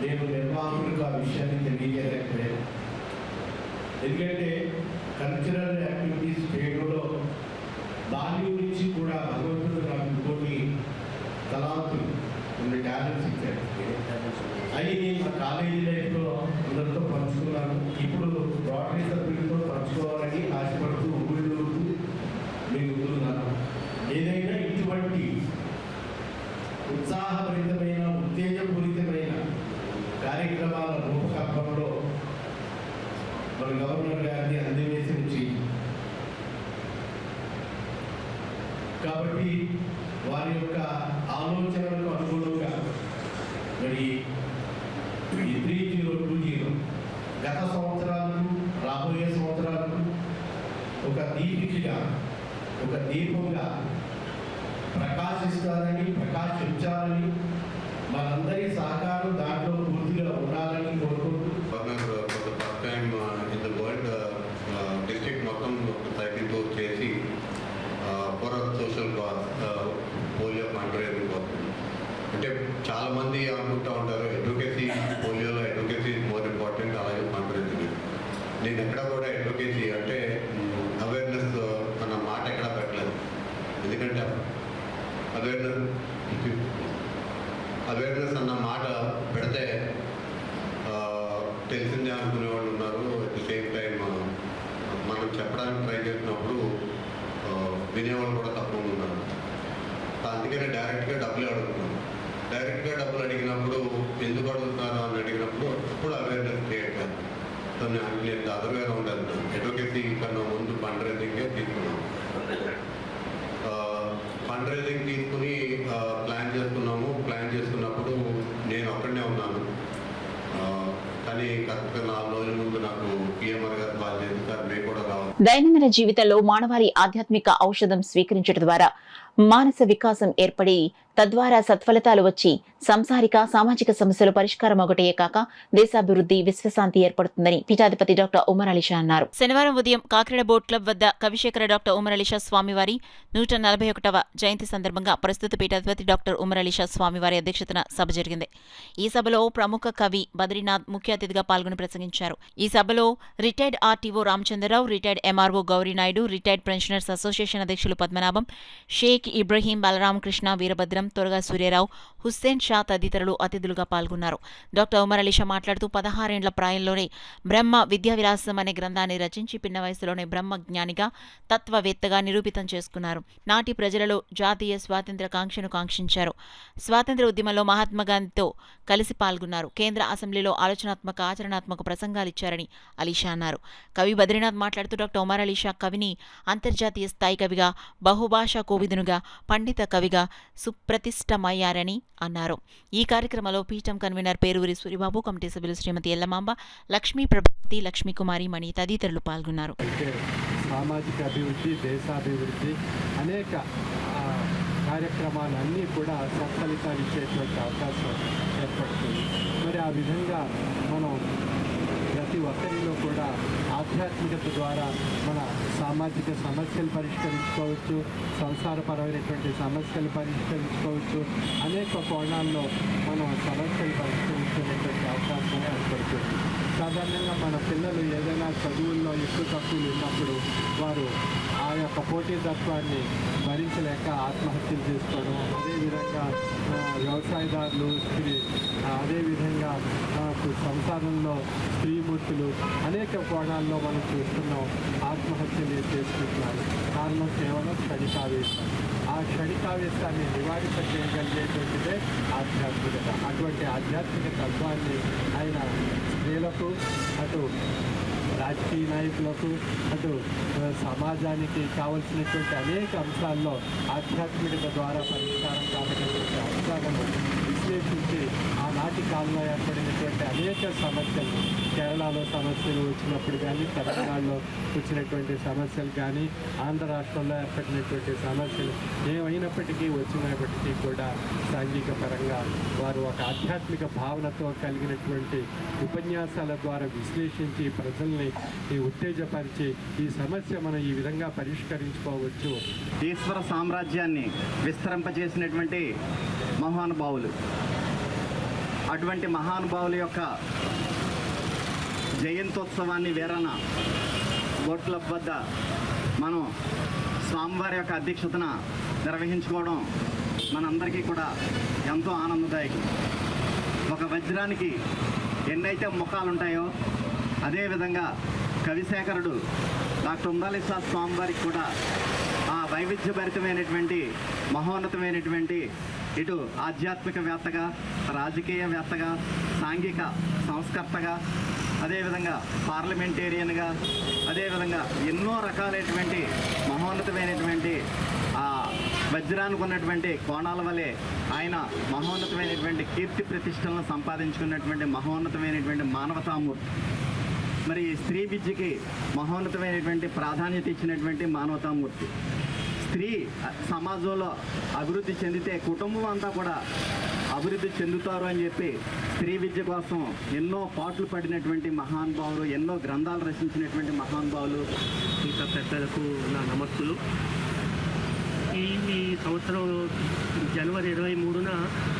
నేను నిర్వాహకులకు ఆ విషయాన్ని తెలియజేయలేకపోయాను. ఎందుకంటే కల్చరల్ యాక్టివిటీస్ చేయడంలో బాల్యం నుంచి కూడా భగవంతుడు నాకు కొన్ని తలాంతులు, కొన్ని టాలెంట్స్ ఇచ్చారు. అవి నేను మా కాలేజీ లైఫ్లో అందరితో పంచుకున్నాను. ఇప్పుడు రోటరీ సభ్యులతో పంచుకోవాలని ఆశపడుతూ ఊళ్ళూ నేను ఉంటున్నాను. ఏదైనా ఇటువంటి ఉత్సాహభరితమైన ఉత్తేజపూరితమైన కార్యక్రమాల రూపకల్పనలో మన గవర్నర్ గారిని అందవేసిన చెయ్యి. కాబట్టి వారి యొక్క ఆలోచనలకు అనుగుణంగా మరి ఈ 3020 గత సంవత్సరాలకు రాబోయే సంవత్సరాలకు ఒక దీపికగా, ఒక దీపంగా ప్రకాశిస్తారని, ప్రకాశించాలని, మనందరి సహకారం దాంట్లో పూర్తిగా ఉండాలని కోరుకుంటూ డిస్ట్రిక్ట్ మొత్తం సైకిల్ టూర్ చేసి for social cause polio control కోసం. అంటే చాలామంది అనుకుంటూ ఉంటారు అడ్వకేసీ, పోలియోలో అడ్వకేసీ మోర్ ఇంపార్టెంట్, అలాగే కంట్రోల్. నేను ఎక్కడ కూడా అడ్వకేసీ అంటే అవేర్నెస్ అన్న మాట ఎక్కడ పెట్టలేదు. ఎందుకంటే అవేర్నెస్ అన్న మాట పెడితే తెలిసిందే అనుకునే వాళ్ళు ఉన్నారు. అట్ ది సేమ్ టైం మనం చెప్పడానికి ట్రై చేసినప్పుడు వినేవాళ్ళు కూడా తప్పకుండా ఉన్నారు. అందుకనే డైరెక్ట్గా డబ్బులు అడుగుతున్నాను. డైరెక్ట్గా డబ్బులు అడిగినప్పుడు ఎందుకు అడుగుతున్నారు అని అడిగినప్పుడు ఇప్పుడు అవేర్నెస్ క్రియేట్ కాదు. సో నేను అదర్వేగా ఉండదు. అడ్వకేసీ కన్నా ముందు ఫండ్ రైజింగే తీసుకున్నాను. ఫండ్ రైజింగ్ తీసుకుని ప్లాన్ చేసుకున్నాము. ప్లాన్ చేసుకున్నప్పుడు నేను ఒక్కడనే ఉన్నాను. కానీ కరెక్ట్గా 4 రోజుల ముందు నాకు పిఎంఆర్ గారు కాల్ చేసి, సార్ మేము కూడా రావాలి. దైనందిన జీవితంలో మానవాళి ఆధ్యాత్మిక ఔషధం స్వీకరించడం ద్వారా మానస వికాసం ఏర్పడి తద్వారా సత్ఫలితాలు వచ్చి సంసారిక సామాజిక సమస్యలు పరిష్కారం ఒకటే కాక దేశాభివృద్ధి విశ్వశాంతి ఏర్పడుతుందని పీఠాధిపతి డాక్టర్ ఉమర్ అలీ షా అన్నారు. శనివారం ఉదయం కాకినాడ బోట్ క్లబ్ వద్ద కవిశేఖర డాక్టర్ ఉమర్ అలీ షా స్వామివారి 141వ జయంతి సందర్భంగా ప్రస్తుత పీఠాధిపతి డాక్టర్ ఉమర్ అలీ షా స్వామివారి అధ్యక్షతన సభ జరిగింది. ఈ సభలో ప్రముఖ కవి బద్రీనాథ్ ముఖ్య అతిథిగా పాల్గొని ప్రసంగించారు. ఈ సభలో retired RTO Ramachandrarao, retired MRO Gourinaidu, retired pensioners association అధ్యక్షులు పద్మనాభం, షేక్ ఇబ్రహీం, బలరామకృష్ణ, వీరభద్రం, తొరగా సూర్యరావు, హుస్సేన్ షా తదితరులు అతిథులుగా పాల్గొన్నారు. డాక్టర్ ఉమర్ అలీ షా మాట్లాడుతూ 16 ఏండ్ల ప్రాయంలోనే బ్రహ్మ విద్యా విలాసం అనే గ్రంథాన్ని రచించి పిన్న వయసులోనే బ్రహ్మజ్ఞానిగా, తత్వవేత్తగా నిరూపితం చేసుకున్నారు. నాటి ప్రజలలో జాతీయ స్వాతంత్ర్య కాంక్షను కాంక్షించారు. స్వాతంత్ర్య ఉద్యమంలో మహాత్మాగాంధీతో కలిసి పాల్గొన్నారు. కేంద్ర అసెంబ్లీలో ఆలోచనాత్మక, ఆచరణాత్మక ప్రసంగాలిచ్చారని అలీ షా అన్నారు. కవి బద్రీనాథ్ మాట్లాడుతూ డాక్టర్ ఉమర్ అలీ షా కవిని అంతర్జాతీయ స్థాయి కవిగా, బహుభాషా కోవిదునుగా, పండిత కవిగా సుప్రతిష్టమయ్యారని అన్నారు. ఈ కార్యక్రమంలో పీఠం కన్వీనర్ పేరూరి సూరిబాబు, కమిటీ సభ్యులు శ్రీమతి ఎల్లమాంబ, లక్ష్మీ ప్రభావతి, లక్ష్మీకుమారి, మణి తదితరులు పాల్గొన్నారు. సామాజిక అభివృద్ధి, దేశాభివృద్ధి అనేక కార్యక్రమాలన్నీ కూడా సత్ఫలితాలు ఇచ్చేటువంటి అవకాశం ఏర్పడుతుంది. మరి ఆ విధంగా మనం ప్రతి ఒక్కరిలో కూడా ఆధ్యాత్మికత ద్వారా మన సామాజిక సమస్యలు పరిష్కరించుకోవచ్చు, సంసారపరమైనటువంటి సమస్యలు పరిష్కరించుకోవచ్చు. అనేక కోణాల్లో మనం సమస్యలు పరిష్కరించుకునేటువంటి అవకాశం ఏర్పడుతుంది. సాధారణంగా మన పిల్లలు ఏదైనా చదువుల్లో ఎక్కువ తక్కువలు ఉన్నప్పుడు వారు ఆ యొక్క పోటీతత్వాన్ని భరించలేక ఆత్మహత్యలు చేసుకోవడం, అదేవిధంగా వ్యవసాయదారులు, అదేవిధంగా సంసారంలో స్త్రీమూర్తులు అనేక కోణాల్లో మనం చూస్తున్నాం ఆత్మహత్యలు చేసుకుంటున్నారు. కారణం కేవలం క్షణికావేశం. ఆ క్షణికావేశాన్ని నివారింప చేయగలిగేటువంటిదే ఆధ్యాత్మికత. అటువంటి ఆధ్యాత్మిక తత్వాన్ని ఆయన స్త్రీలకు, అటు రాజకీయ నాయకులకు, అటు సమాజానికి కావలసినటువంటి అనేక అంశాల్లో ఆధ్యాత్మికత ద్వారా పరిష్కారం కావలసినటువంటి అంశాలను విశ్లేషించి ఆలోచించి ఆనాటి కాలంలో ఏర్పడినటువంటి అనేక సమస్యలు, కేరళలో సమస్యలు వచ్చినప్పుడు కానీ, తెలంగాణలో వచ్చినటువంటి సమస్యలు కానీ, ఆంధ్ర రాష్ట్రంలో ఏర్పడినటువంటి సమస్యలు ఏమైనప్పటికీ వచ్చినప్పటికీ కూడా సాంఘిక పరంగా వారు ఒక ఆధ్యాత్మిక భావనతో కలిగినటువంటి ఉపన్యాసాల ద్వారా విశ్లేషించి ప్రజల్ని ఉత్తేజపరిచి ఈ సమస్య మనం ఈ విధంగా పరిష్కరించుకోవచ్చు. ఈశ్వర సామ్రాజ్యాన్ని విస్తరింపజేసినటువంటి మహానుభావులు, అటువంటి మహానుభావుల యొక్క జయంతోత్సవాన్ని వీరన బోట్ క్లబ్ వద్ద మనం స్వామివారి యొక్క అధ్యక్షతన నిర్వహించుకోవడం మనందరికీ కూడా ఎంతో ఆనందదాయకం. ఒక వజ్రానికి ఎన్నైతే ముఖాలు ఉంటాయో అదేవిధంగా కవిశేఖరుడు డాక్టర్ ఉందాలిసా స్వామివారికి కూడా ఆ వైవిధ్యభరితమైనటువంటి మహోన్నతమైనటువంటి ఇటు ఆధ్యాత్మికవేత్తగా, రాజకీయవేత్తగా, సాంఘిక సంస్కర్తగా, అదేవిధంగా పార్లమెంటేరియన్గా, అదేవిధంగా ఎన్నో రకాలైనటువంటి మహోన్నతమైనటువంటి ఆ వజ్రానికి ఉన్నటువంటి కోణాల వలె ఆయన మహోన్నతమైనటువంటి కీర్తి ప్రతిష్టలను సంపాదించుకున్నటువంటి మహోన్నతమైనటువంటి మానవతామూర్తి. మరి స్త్రీ విద్యకి మహోన్నతమైనటువంటి ప్రాధాన్యత ఇచ్చినటువంటి మానవతామూర్తి. స్త్రీ సమాజంలో అభివృద్ధి చెందితే కుటుంబం అంతా కూడా అభివృద్ధి చెందుతారు అని చెప్పి స్త్రీ విద్య కోసం ఎన్నో పాటలు పడినటువంటి మహానుభావులు, ఎన్నో గ్రంథాలు రచించినటువంటి మహానుభావులు. ఇంకా పెద్దలకు నా నమస్సులు. ఈ సంవత్సరం జనవరి 23న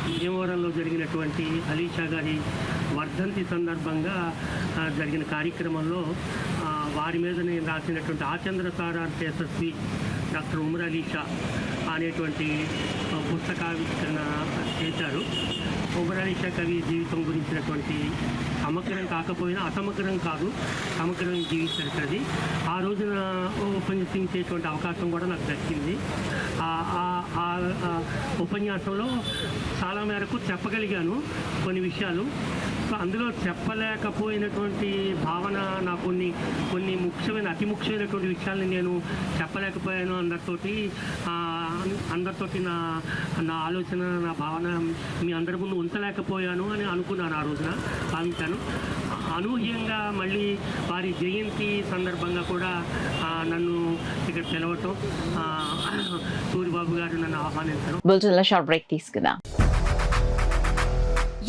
భీమవరంలో జరిగినటువంటి అలీషా గారి వర్ధంతి సందర్భంగా జరిగిన కార్యక్రమంలో వారి మీద నేను రాసినటువంటి ఆచంద్ర సారార్థ యశస్వి డాక్టర్ ఉమర్ అలీషా అనేటువంటి పుస్తకావిష్కరణ చేశారు. ఉమర్ అలీషా కవి జీవితం గురించినటువంటి సమగ్రం కాకపోయినా అసమగ్రం కాదు, సమగ్రం జీవించారు. ఆ రోజున ఉపన్యసించేటువంటి అవకాశం కూడా నాకు దక్కింది. ఆ ఉపన్యాసంలో చాలా మేరకు చెప్పగలిగాను కొన్ని విషయాలు. సో అందులో చెప్పలేకపోయినటువంటి భావన నాకు కొన్ని ముఖ్యమైన అతి ముఖ్యమైనటువంటి విషయాల్ని నేను చెప్పలేకపోయాను. అందరితోటి నా ఆలోచన, నా భావన మీ అందరి ముందు ఉంచలేకపోయాను అని అనుకున్నాను. ఆ రోజున భావించాను. అనూహ్యంగా మళ్ళీ వారి జయంతి సందర్భంగా కూడా నన్ను ఇక్కడ పిలవటం, సూరిబాబు గారు నన్ను ఆహ్వానించడం. షార్ట్ బ్రేక్ తీసుకుందాం.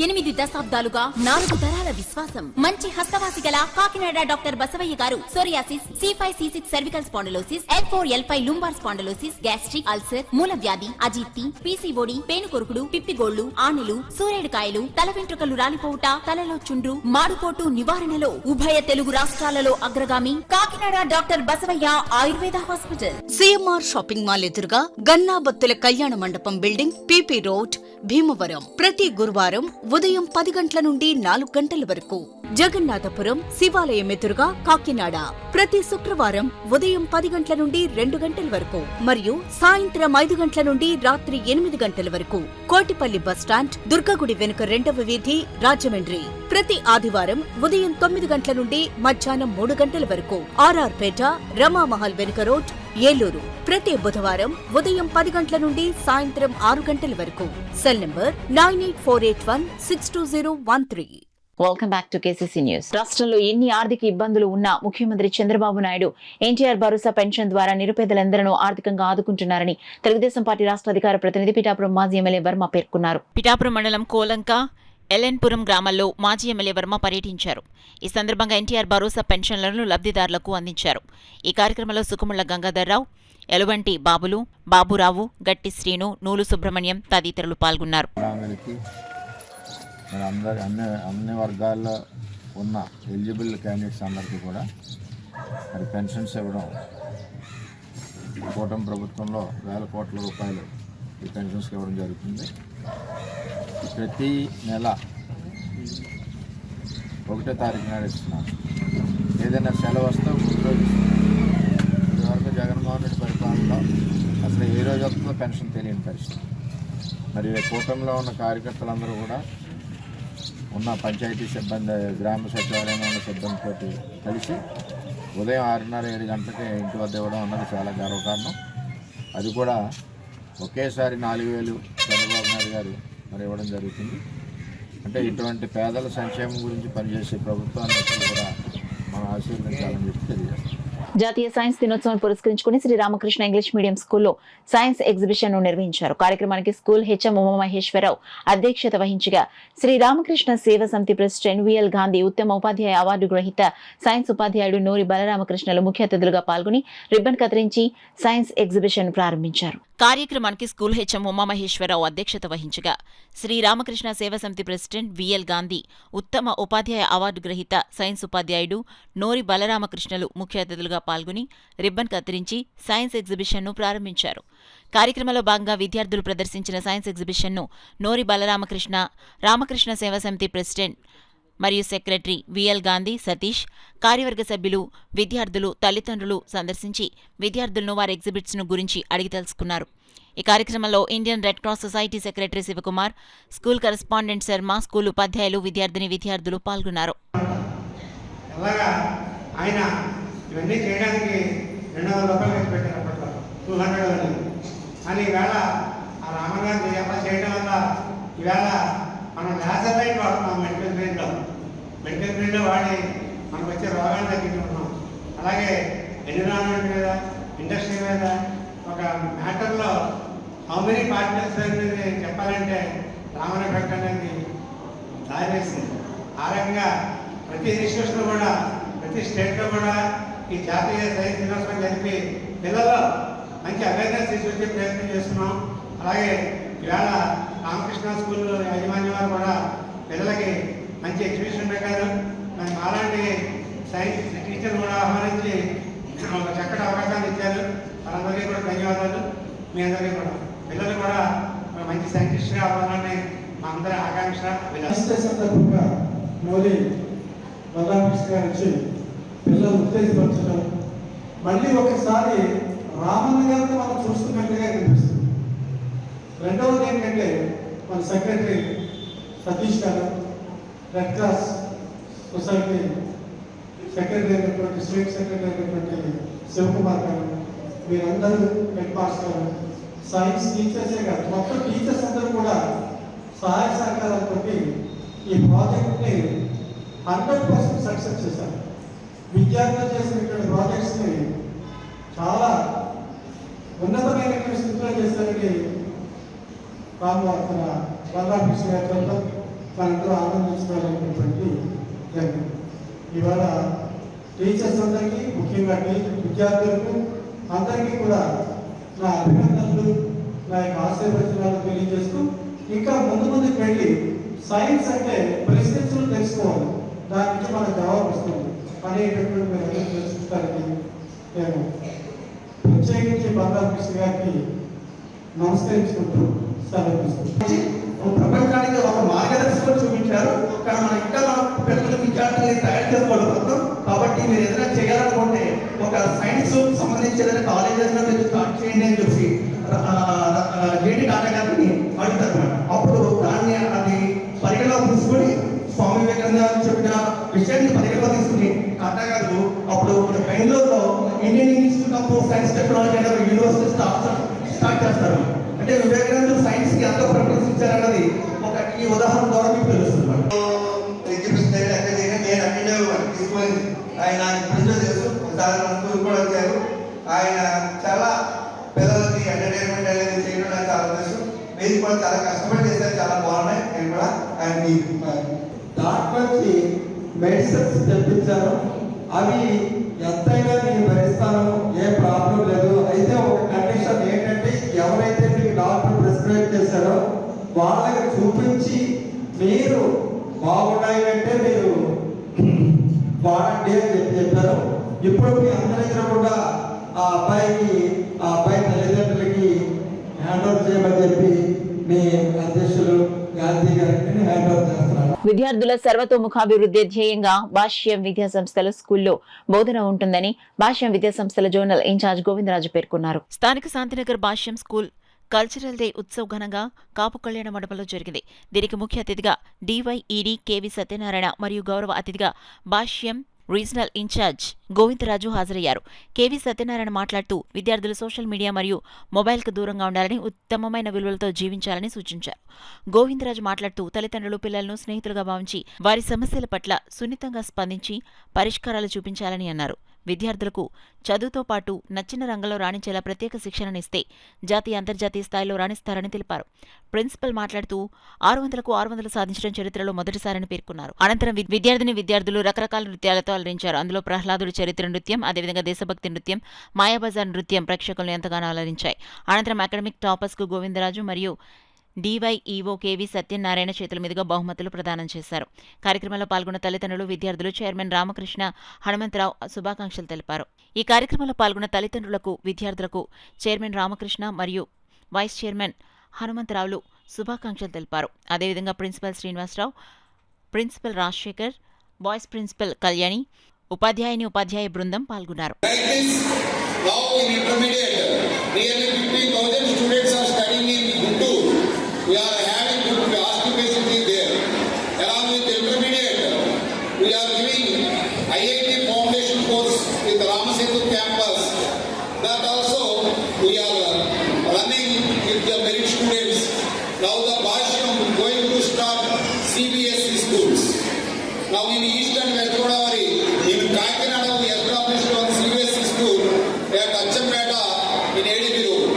8 దశాబ్దాలుగా 4 తరాల విశ్వాసం. మంచి హస్తవాసి గల కాకినాడ డాక్టర్ బసవయ్య గారు psoriasis, C5, C6 cervical spondylosis, L4, L5 lumbar spondylosis, gastric ulcer, మూల వ్యాధి, అజీర్తి, PCOD, పేనుకొరుకుడు, పిప్పిగోళ్లు, ఆనెలు, సూరేడుకాయలు, తల వెంట్రుకలు రాలిపోవుట, తలలో చుండ్రు, మాడుకోటు నివారణలో ఉభయ తెలుగు రాష్ట్రాలలో అగ్రగామి Kakinada doctor Basavayya Ayurveda hospital. CMR shopping mall ఎదురుగా గన్నాబత్తుల కళ్యాణ మండపం బిల్డింగ్, PP రోడ్, భీమవరం. ప్రతి గురువారం ఉదయం 10 గంటల నుండి 4 గంటల వరకు. జగన్నాథపురం శివాలయం ఎదురుగా కాకినాడ ప్రతి శుక్రవారం ఉదయం 10 గంటల నుండి 2 గంటల వరకు మరియు సాయంత్రం 5 గంటల నుండి రాత్రి 8 గంటల వరకు. కోటిపల్లి బస్టాండ్, దుర్గగుడి వెనుక 2వ వీధి, రాజమండ్రి ప్రతి ఆదివారం ఉదయం 9 గంటల నుండి మధ్యాహ్నం 3 గంటల వరకు. RR పేట, రమామహల్ వెనుక రోడ్, ఏలూరు ప్రతి బుధవారం ఉదయం 10 గంటల నుండి సాయంత్రం 6 గంటల వరకు. Cell number 9848162013. Welcome back to KCC news. రాష్ట్రంలో ఎన్ని ఆర్థిక ఇబ్బందులు ఉన్నా ముఖ్యమంత్రి చంద్రబాబు నాయుడు ఎన్టీఆర్ భరోసా పెన్షన్ ద్వారా నిరుపేదలందరూ ఆర్థికంగా ఆదుకుంటున్నారని తెలుగుదేశం పార్టీ రాష్ట్ర అధికార ప్రతినిధి పిఠాపురం మాజీ ఎమ్మెల్యే వర్మ పేర్కొన్నారు. పిఠాపురం మండలం కోలంక, ఎల్ఎన్పురం గ్రామాల్లో మాజీ ఎమ్మెల్యే వర్మ పర్యటించారు. ఈ సందర్భంగా ఎన్టీఆర్ భరోసా పెన్షన్లను లబ్ధిదారులకు అందించారు. ఈ కార్యక్రమంలో సుకుముళ్ల గంగాధర్రావు, ఎలువంటి బాబులు, బాబురావు, గట్టి శ్రీను, నూలు సుబ్రహ్మణ్యం తదితరులు పాల్గొన్నారు. అన్ని వర్గాల్లో ఉన్న ఎలిజిబుల్ క్యాండిడేట్స్ అందరికీ కూడా మరి పెన్షన్స్ ఇవ్వడం, కూటమి ప్రభుత్వంలో వేల కోట్ల రూపాయలు ఈ పెన్షన్స్కి ఇవ్వడం జరుగుతుంది. ప్రతి నెల 1వ తారీఖు నాడు ఇస్తున్నాను. ఏదైనా సెలవు వస్తే ముందు రోజు ఇదివరకు జగన్మోహన్ రెడ్డి పరిపాలనలో అసలు ఏ రోజు వస్తుందో పెన్షన్ తెలియని పరిస్థితి. మరి కూటమిలో ఉన్న కార్యకర్తలందరూ కూడా ఉన్న పంచాయతీ సిబ్బంది, గ్రామ సచివాలయంలో ఉన్న సిబ్బందితో కలిసి ఉదయం 6:30-7 గంటలకి ఇంటి వద్ద ఇవ్వడం అన్నది చాలా గర్వకారణం. అది కూడా ఒకేసారి 4,000 చంద్రబాబు నాయుడు గారు మరి ఇవ్వడం జరుగుతుంది. అంటే ఇటువంటి పేదల సంక్షేమం గురించి పనిచేసే ప్రభుత్వాన్ని కూడా మనం ఆశీర్వదించాలని చెప్పి తెలియజేస్తాం. జాతీయ సైన్స్ దినోత్సవం పురస్కరించుకుని శ్రీ రామకృష్ణ ఇంగ్లీష్ మీడియం స్కూల్లో సైన్స్ ఎగ్జిబిషన్ ను నిర్వహించారు. కార్యక్రమానికి స్కూల్ హెచ్ఎం ఉమామహేశ్వరరావు అధ్యక్షత వహించగా శ్రీ రామకృష్ణ సేవ సమితి ప్రెసిడెంట్ విఎల్ గాంధీ, ఉత్తమ ఉపాధ్యాయ అవార్డు గ్రహీత సైన్స్ ఉపాధ్యాయుడు నూరి బలరామకృష్ణలు ముఖ్య అతిథులుగా పాల్గొని రిబ్బన్ కత్తిరించి సైన్స్ ఎగ్జిబిషన్ ప్రారంభించారు. కార్యక్రమానికి స్కూల్ హెచ్ఎం ఉమామహేశ్వరరావు అధ్యక్షత వహించగా శ్రీ రామకృష్ణ సేవ సమితి ప్రెసిడెంట్ విఎల్ గాంధీ, ఉత్తమ ఉపాధ్యాయ అవార్డు గ్రహీత సైన్స్ ఉపాధ్యాయుడు నూరి బలరామకృష్ణలు ముఖ్య అతిథులుగా పాల్గొని రిబ్బన్ కత్తిరించి సైన్స్ ఎగ్జిబిషన్ను ప్రారంభించారు. కార్యక్రమంలో భాగంగా విద్యార్థులు ప్రదర్శించిన సైన్స్ ఎగ్జిబిషన్ను నూరి బలరామకృష్ణ, రామకృష్ణ సేవ సమితి ప్రెసిడెంట్ మరియు సెక్రటరీ విఎల్ గాంధీ, సతీష్, కార్యవర్గ సభ్యులు, విద్యార్థులు, తల్లిదండ్రులు సందర్శించి విద్యార్థులను వారి ఎగ్జిబిట్స్ను గురించి అడిగి తెలుసుకున్నారు. ఈ కార్యక్రమంలో Indian Red Cross Society secretary Sivakumar, school correspondent Sharma, school ఉపాధ్యాయులు, విద్యార్థులు పాల్గొన్నారు. ఆయన ఇవన్నీ చేయడానికి 200 రూపాయలు ఖర్చు పెట్టారు. అప్పట్లో 200 అని ఈవేళ ఆ రామగాంధీ అలా చేయడం వల్ల ఈవేళ మనం లేజర్ లైట్ వాడుతున్నాం మెడికల్ ఫీల్డ్లో వాడి మనకు వచ్చే రోగాన్ని తగ్గించుకుంటున్నాం. అలాగే ఎన్విరాన్మెంట్ మీద, ఇండస్ట్రీ మీద ఒక మ్యాటర్లో హౌ మెనీ పార్టికల్స్ అనేది చెప్పాలంటే రామన్ ఎఫెక్ట్ అనేది దారి వేసింది. ఆ రకంగా ప్రతి ఇన్స్టిట్యూషన్లో కూడా, ప్రతి స్టేట్లో కూడా ఈ జాతీయ సైన్స్ దినోత్సవం జరిపి పిల్లల్లో మంచి అవేర్నెస్ తీసుకొచ్చే ప్రయత్నం చేస్తున్నాం. అలాగే ఈవేళ రామకృష్ణ స్కూల్ యాజమాన్యం వారు కూడా పిల్లలకి మంచి ఎగ్జిబిషన్ పెట్టారు. దానికి అలాంటి సైన్స్ టీచర్ కూడా ఆహ్వానించి ఒక చక్కటి అవకాశాన్ని ఇచ్చారు. వాళ్ళందరికీ కూడా ధన్యవాదాలు. మీ అందరికీ కూడా పిల్లలు కూడా మంచి సైంటిస్ట్గా అవ్వాలని మా అందరి ఆకాంక్ష. సందర్భంగా మోదీ బలరామకృష్ణ గారు వచ్చి పిల్లలు ఉత్తేజపరచడం, మళ్ళీ ఒకసారి రామన్న గారిని మనం చూస్తున్నట్టుగా కనిపిస్తుంది. రెండవది ఏంటంటే మన సెక్రటరీ సతీష్ గారు, రెడ్ క్రాస్ సొసైటీ సెక్రటరీ అయినటువంటి స్టేట్ సెక్రటరీ అయినటువంటి శివకుమార్ గారు, మీరందరూ హెడ్ మాస్టర్ గారు, సైన్స్ టీచర్సే కాదు మొత్తం టీచర్స్ అందరూ కూడా సహాయ సహకారాలతో ఈ ప్రాజెక్ట్ని 100% సక్సెస్ చేశారు. విద్యార్థులు చేసినటువంటి ప్రాజెక్ట్స్ని చాలా ఉన్నతమైనటువంటి స్థితిలో చేశారని బలరామకృష్ణ గారి వల్ల మనందరూ ఆనందించుకోవాలనేటువంటి జరిగింది. ఇవాళ టీచర్స్ అందరికీ, ముఖ్యంగా విద్యార్థులకు అందరికీ కూడా నా అభినందనలు, నా యొక్క ఆశీర్వచనాలు తెలియజేస్తూ ఇంకా ముందుకు వెళ్ళి సైన్స్ అంటే పరిస్థితులు తెలుసుకోవాలి, దాని నుంచి మన జవాబు వస్తుంది అనేటటువంటి మీరు అందరూ తెలుసుకోవడానికి నేను ప్రత్యేకించి బలరామకృష్ణ గారికి నమస్కరించుకుంటూ సెలవు. ప్రపంచానికి ఒక మార్గదర్శకం చూపించారు. కానీ మనం ఇంకా మన పిల్లలు విద్యార్థులని తయారు చేసుకోవడం. కాబట్టి మీరు ఏదైనా చేయాలనుకుంటే ఒక సైన్స్ సంబంధించి ఏదైనా కాలేజెస్ మీరు స్టార్ట్ చేయండి అని చెప్పి జేడి టాటా గారిని అడుగుతారు. అప్పుడు దాన్ని అది పరిగణలో తీసుకొని స్వామి వివేకానంద చెప్పిన విషయాన్ని పరిగణలో తీసుకుని టాటా గారు అప్పుడు మన బెంగళూరులో Indian institute of science technology అనే యూనివర్సిటీ స్టార్ట్ చేస్తారు. అంటే వివేకానంద సైన్స్ కి ఎంత ప్రిఫరెన్స్ ఇచ్చారన్నది ఒక ఈ ఉదాహరణ ద్వారా మీకు తెలుస్తుంది. నేను అటెండ్ తీసుకొని ఆయన ప్రిన్సిపల్ చేస్తూ ఒకసారి మన స్కూల్ కూడా వచ్చారు. ఆయన చాలా పిల్లలకి ఎంటర్టైన్మెంట్ అనేది చేయడం నాకు చాలా తెలుసు. మీరు కూడా చాలా కష్టపడి చేశారు, చాలా బాగున్నాయి. నేను కూడా ఆయన దాంట్లోంచి మెడిసిన్స్ తెప్పించారు. అవి ఎంతైనా నేను భరిస్తాను, ఏ ప్రాబ్లం లేదు. అయితే ఒక కండిషన్ ఏంటంటే ఎవరైతే మీకు డాక్టర్ ప్రిస్క్రైబ్ చేశారో వాళ్ళకి చూపించి మీరు బాగున్నాయి అంటే మీరు వాడండి అని చెప్పారు. ఇప్పుడు మీ అందరి దగ్గర కూడా ఆ అబ్బాయి తల్లిదండ్రులకి హ్యాండ్ ఓవర్ చేయమని చెప్పి మీ అధ్యక్షులు గాంధీ గారికి హ్యాండ్ ఓవర్ చేస్తున్నారు. విద్యార్థుల సర్వతోముఖాభివృద్ధి ధ్యేయంగా భాష్యం విద్యా సంస్థల స్కూల్లో బోధన ఉంటుందని భాష్యం విద్యా సంస్థల జోనల్ ఇన్ఛార్జ్ గోవిందరాజు పేర్కొన్నారు. స్థానిక శాంతినగర్ భాష్యం స్కూల్ కల్చరల్ డే ఉత్సవ్ ఘనంగా కాపు కళ్యాణ మండపంలో జరిగింది. దీనికి ముఖ్య అతిథిగా డివైఈడి కెవి సత్యనారాయణ మరియు గౌరవ అతిథిగా భాష్యం రీజనల్ ఇన్ఛార్జ్ గోవిందరాజు హాజరయ్యారు. కెవి సత్యనారాయణ మాట్లాడుతూ విద్యార్థులు సోషల్ మీడియా మరియు మొబైల్కు దూరంగా ఉండాలని, ఉత్తమమైన విలువలతో జీవించాలని సూచించారు. గోవిందరాజు మాట్లాడుతూ తల్లిదండ్రులు పిల్లలను స్నేహితులుగా భావించి వారి సమస్యల పట్ల సున్నితంగా స్పందించి పరిష్కారాలు చూపించాలని అన్నారు. విద్యార్థులకు చదువుతో పాటు నచ్చిన రంగంలో రాణించేలా ప్రత్యేక శిక్షణనిస్తే జాతీయ అంతర్జాతీయ స్థాయిలో రాణిస్తారని తెలిపారు. ప్రిన్సిపల్ మాట్లాడుతూ 600కు 600 సాధించడం చరిత్రలో మొదటిసారని పేర్కొన్నారు. అనంతరం విద్యార్థులు రకరకాల నృత్యాలతో అలరించారు. అందులో ప్రహ్లాదుడి చరిత్ర నృత్యం, అదేవిధంగా దేశభక్తి నృత్యం, మాయాబజార్ నృత్యం ప్రేక్షకులను ఎంతగానో అలరించాయి. అనంతరం అకాడమిక్ టాపర్స్కు గోవిందరాజు మరియు డివైఈఓ కెవి సత్యనారాయణ చేతుల మీదుగా బహుమతులు ప్రదానం చేశారు. కార్యక్రమంలో పాల్గొన్న తల్లిదండ్రులు, విద్యార్థులు చైర్మన్ రామకృష్ణ హనుమంతరావు శుభాకాంక్షలు తెలిపారు. ఈ కార్యక్రమంలో పాల్గొన్న తల్లిదండ్రులకు, విద్యార్థులకు చైర్మన్ రామకృష్ణ మరియు వైస్ చైర్మన్ హనుమంతరావులు శుభాకాంక్షలు తెలిపారు. అదేవిధంగా principal Srinivasarao, principal Rajasekhar, vice principal Kalyani, ఉపాధ్యాయ బృందం పాల్గొన్నారు. We are having good occupancy there. Along with intermediate, we are giving IIT foundation course with Ramasetu campus. That also we are running with the merit students. Now the Bhashyam going to start CBSE schools. Now in East and West Godavari, in Kakinada we established one CBSE school at Achanpeta in ADP Road.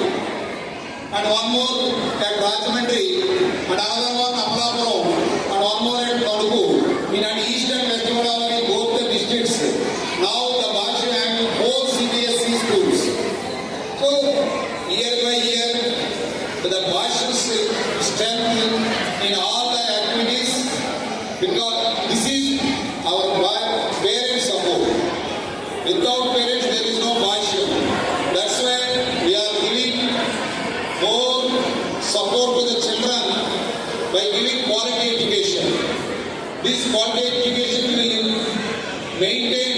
And one more at Rajahmundry, and another one Amalapuram, and one more at Kadugu. In an East and West Godavari, both the districts. Now the Bhashyam having 4 CBSE schools. So year by year, the Bhashyam's strength in all the activities, because this is our parents' support. Without parents, there is no Bhashyam. That's why we are giving more support to the children by giving quality education. This quality education will maintain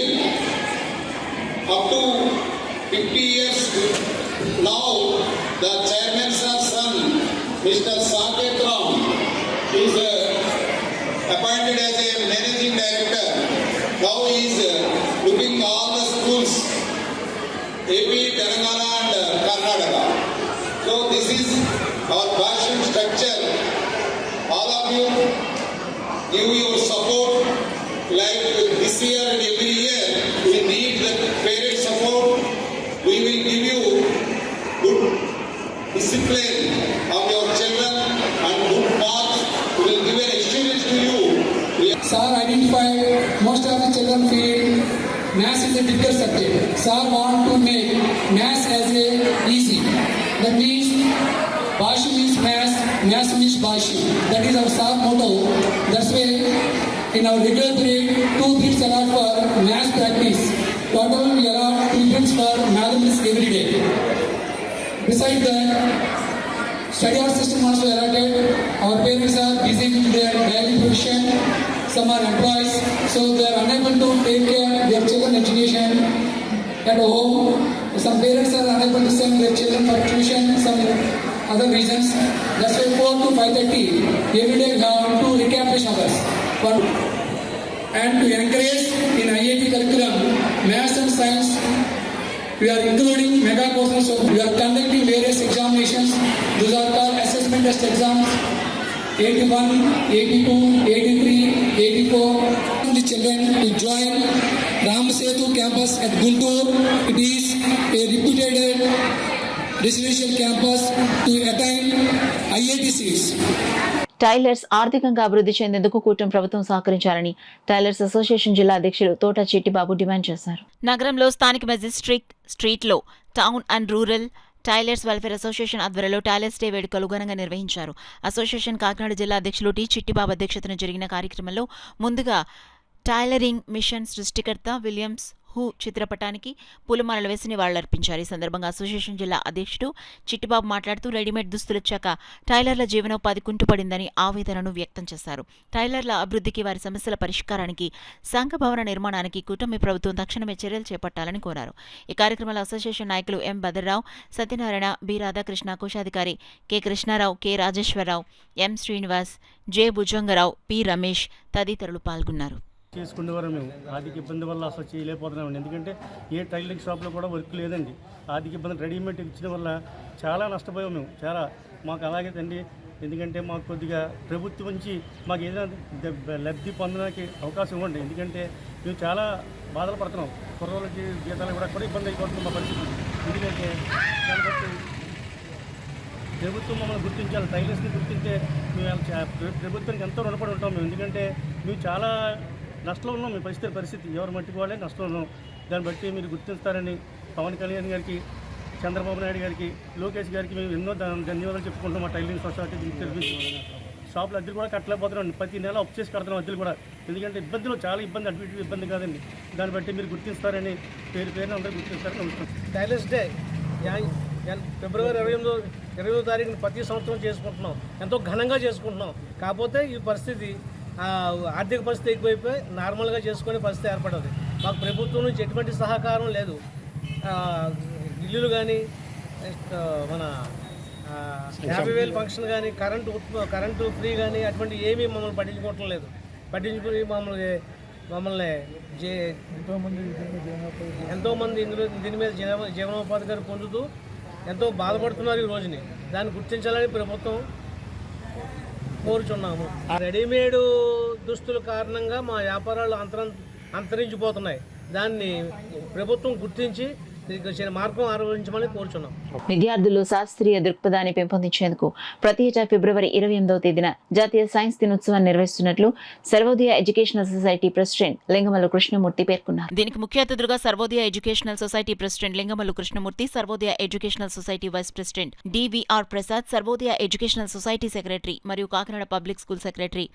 up to 50 years. Now the chairman's son, Mr. Saket Ram, is appointed as a managing director. Now he is looking all the schools, AP, Telangana and Karnataka. So this is our Bhashyam structure. All of you give your support. Like this year and every year, we need the parent support. We will give you good discipline of your children and good marks. We will give an experience to you. Sir identified most of the children feel maths is a difficult subject. Sir want to make maths as a easy. That means Bhashyam means maths, maths means Bhashyam. That is our sir motto. That's why in our regular period, 2 periods allowed for maths practice. Total we allowed 3 periods for mathematics every day. Besides that, study hour system also allotted. Our parents are busy with their daily profession. Some are employees, so they are unable to take care of their children's education at home. Some parents are unable to send their children for tuition, some other reasons. That's why 4 to 5:30 every day we have 2 recapitulation hours. And to encourage in IIT curriculum, maths and science, we are including mega courses. So we are conducting various examinations. Those are called assessment test exams. 81, 82, 83, 84. The children to join Ramasetu campus at Guntur. It is a reputed residential campus to attain IIT seats. Tailors ఆర్థికంగా అభివృద్ధి చెందేందుకు కూటమి ప్రభుత్వం సహకరించాలని tailors association జిల్లా అధ్యక్షులు తోట Chittibabu demand చేశారు. నగరంలో స్థానిక మెజిస్ట్రేట్ స్ట్రీట్లో town and rural tailors welfare association ఆధ్వర్యంలో టైలర్స్ డే వేడుకలు ఘనంగా నిర్వహించారు. అసోసియేషన్ కాకినాడ జిల్లా అధ్యక్షులు టి చిట్టిబాబు అధ్యక్షతన జరిగిన కార్యక్రమంలో ముందుగా టైలరింగ్ మిషన్ సృష్టికర్త విలియమ్స్ హూ చిత్రపటానికి పూలమాలలు వేసి నివాళులర్పించారు. ఈ సందర్భంగా అసోసియేషన్ జిల్లా అధ్యక్షుడు చిట్టిబాబు మాట్లాడుతూ రెడీమేడ్ దుస్తులొచ్చాక టైలర్ల జీవనోపాధి కుంటుపడిందని ఆవేదనను వ్యక్తం చేశారు. టైలర్ల అభివృద్ధికి, వారి సమస్యల పరిష్కారానికి, సంఘ భవన నిర్మాణానికి కూటమి ప్రభుత్వం తక్షణమే చర్యలు చేపట్టాలని కోరారు. ఈ కార్యక్రమంలో అసోసియేషన్ నాయకులు ఎం భద్రరావు, సత్యనారాయణ, బి రాధాకృష్ణ, కోశాధికారి కె కృష్ణారావు, కె రాజేశ్వరరావు, ఎం శ్రీనివాస్, జె భుజంగరావు, పి రమేష్ తదితరులు పాల్గొన్నారు. చేసుకునేవారు మేము. ఆర్థిక ఇబ్బంది వల్ల అసలు చేయలేకపోతున్నామండి. ఎందుకంటే ఏ టైలరింగ్ షాప్లో కూడా వర్క్ లేదండి. ఆర్థిక ఇబ్బంది రెడీమేడ్ ఇచ్చిన వల్ల చాలా నష్టపోయాం మేము. చాలా మాకు అలాగే తండ్రి, ఎందుకంటే మాకు కొద్దిగా ప్రభుత్వం నుంచి మాకు ఏదైనా లబ్ధి పొందడానికి అవకాశం ఇవ్వండి. ఎందుకంటే మేము చాలా బాధలు పడుతున్నాం. కుర్రోళ్ళకి జీతాలు కూడా ఇబ్బంది అయిపోతుంది మా పరిస్థితి. ఎందుకంటే కాబట్టి ప్రభుత్వం మమ్మల్ని గుర్తించాలి, టైలర్స్ని గుర్తించే మేము ప్రభుత్వానికి ఎంతో రుణపడి ఉంటాం మేము. ఎందుకంటే మేము చాలా నష్టంలో ఉన్నాం. మీ పరిస్థితి ఎవరు మట్టికి వాళ్ళే నష్టంలో ఉన్నాం. దాన్ని బట్టి మీరు గుర్తిస్తారని పవన్ కళ్యాణ్ గారికి, చంద్రబాబు నాయుడు గారికి, లోకేష్ గారికి మేము ఎన్నో ధన్యవాదాలు చెప్పుకుంటాం. మా టైలరింగ్ సొసైటీ షాపులు అద్దెలు కూడా కట్టలేకపోతున్నాం. ప్రతి నెల అప్పు చేసి కడుతున్నాం అద్దెలు కూడా. ఎందుకంటే ఇబ్బందులు చాలా ఇబ్బంది, అటు ఇబ్బంది కాదండి. దాన్ని బట్టి మీరు గుర్తిస్తారని పేరున అందరూ గుర్తిస్తారని నమ్ముతున్నాం. టైలర్స్ డే ఫిబ్రవరి 28వ తారీఖున ప్రతి సంవత్సరం చేసుకుంటున్నాం. ఎంతో ఘనంగా చేసుకుంటున్నాం. కాకపోతే ఈ పరిస్థితి ఆర్థిక పరిస్థితి ఎక్కువైపోయి నార్మల్గా చేసుకునే పరిస్థితి ఏర్పడదు. మాకు ప్రభుత్వం నుంచి ఎటువంటి సహకారం లేదు. ఇల్లులు కానీ, మన 50,000 ఫంక్షన్ కానీ, కరెంటు ఫ్రీ కానీ అటువంటి ఏమీ మమ్మల్ని పట్టించుకోవటం లేదు. పట్టించుకుని మమ్మల్ని ఎంతోమంది దీని మీద జీవనోపాధి గారు పొందుతూ ఎంతో బాధపడుతున్నారు ఈ రోజుని. దాన్ని గుర్తించాలని ప్రభుత్వం కోరుచున్నాము. రెడీమేడ్ దుస్తుల కారణంగా మా వ్యాపారాలు అంతరించిపోతున్నాయి. దాన్ని ప్రభుత్వం గుర్తించి మార్గం ఆరోపించమని కోరుచున్నాం. విద్యార్థుల్లో శాస్త్రీయ దృక్పథాన్ని పెంపొందించేందుకు ప్రతి ఏటా ఫిబ్రవరి 28వ తేదీన జాతీయ సైన్స్ దినోత్సవాన్ని నిర్వహిస్తున్నట్లు Sarvodaya educational society president Lingamallu Krishnamurthy పేర్కొన్నారు. దీనికి ముఖ్య అతిథులుగా Sarvodaya educational society president Lingamallu Krishnamurthy, Sarvodaya educational society vice president DVR Prasad, Sarvodaya educational society secretary మరియు కాకినాడ పబ్లిక్ స్కూల్ సెక్రటరీ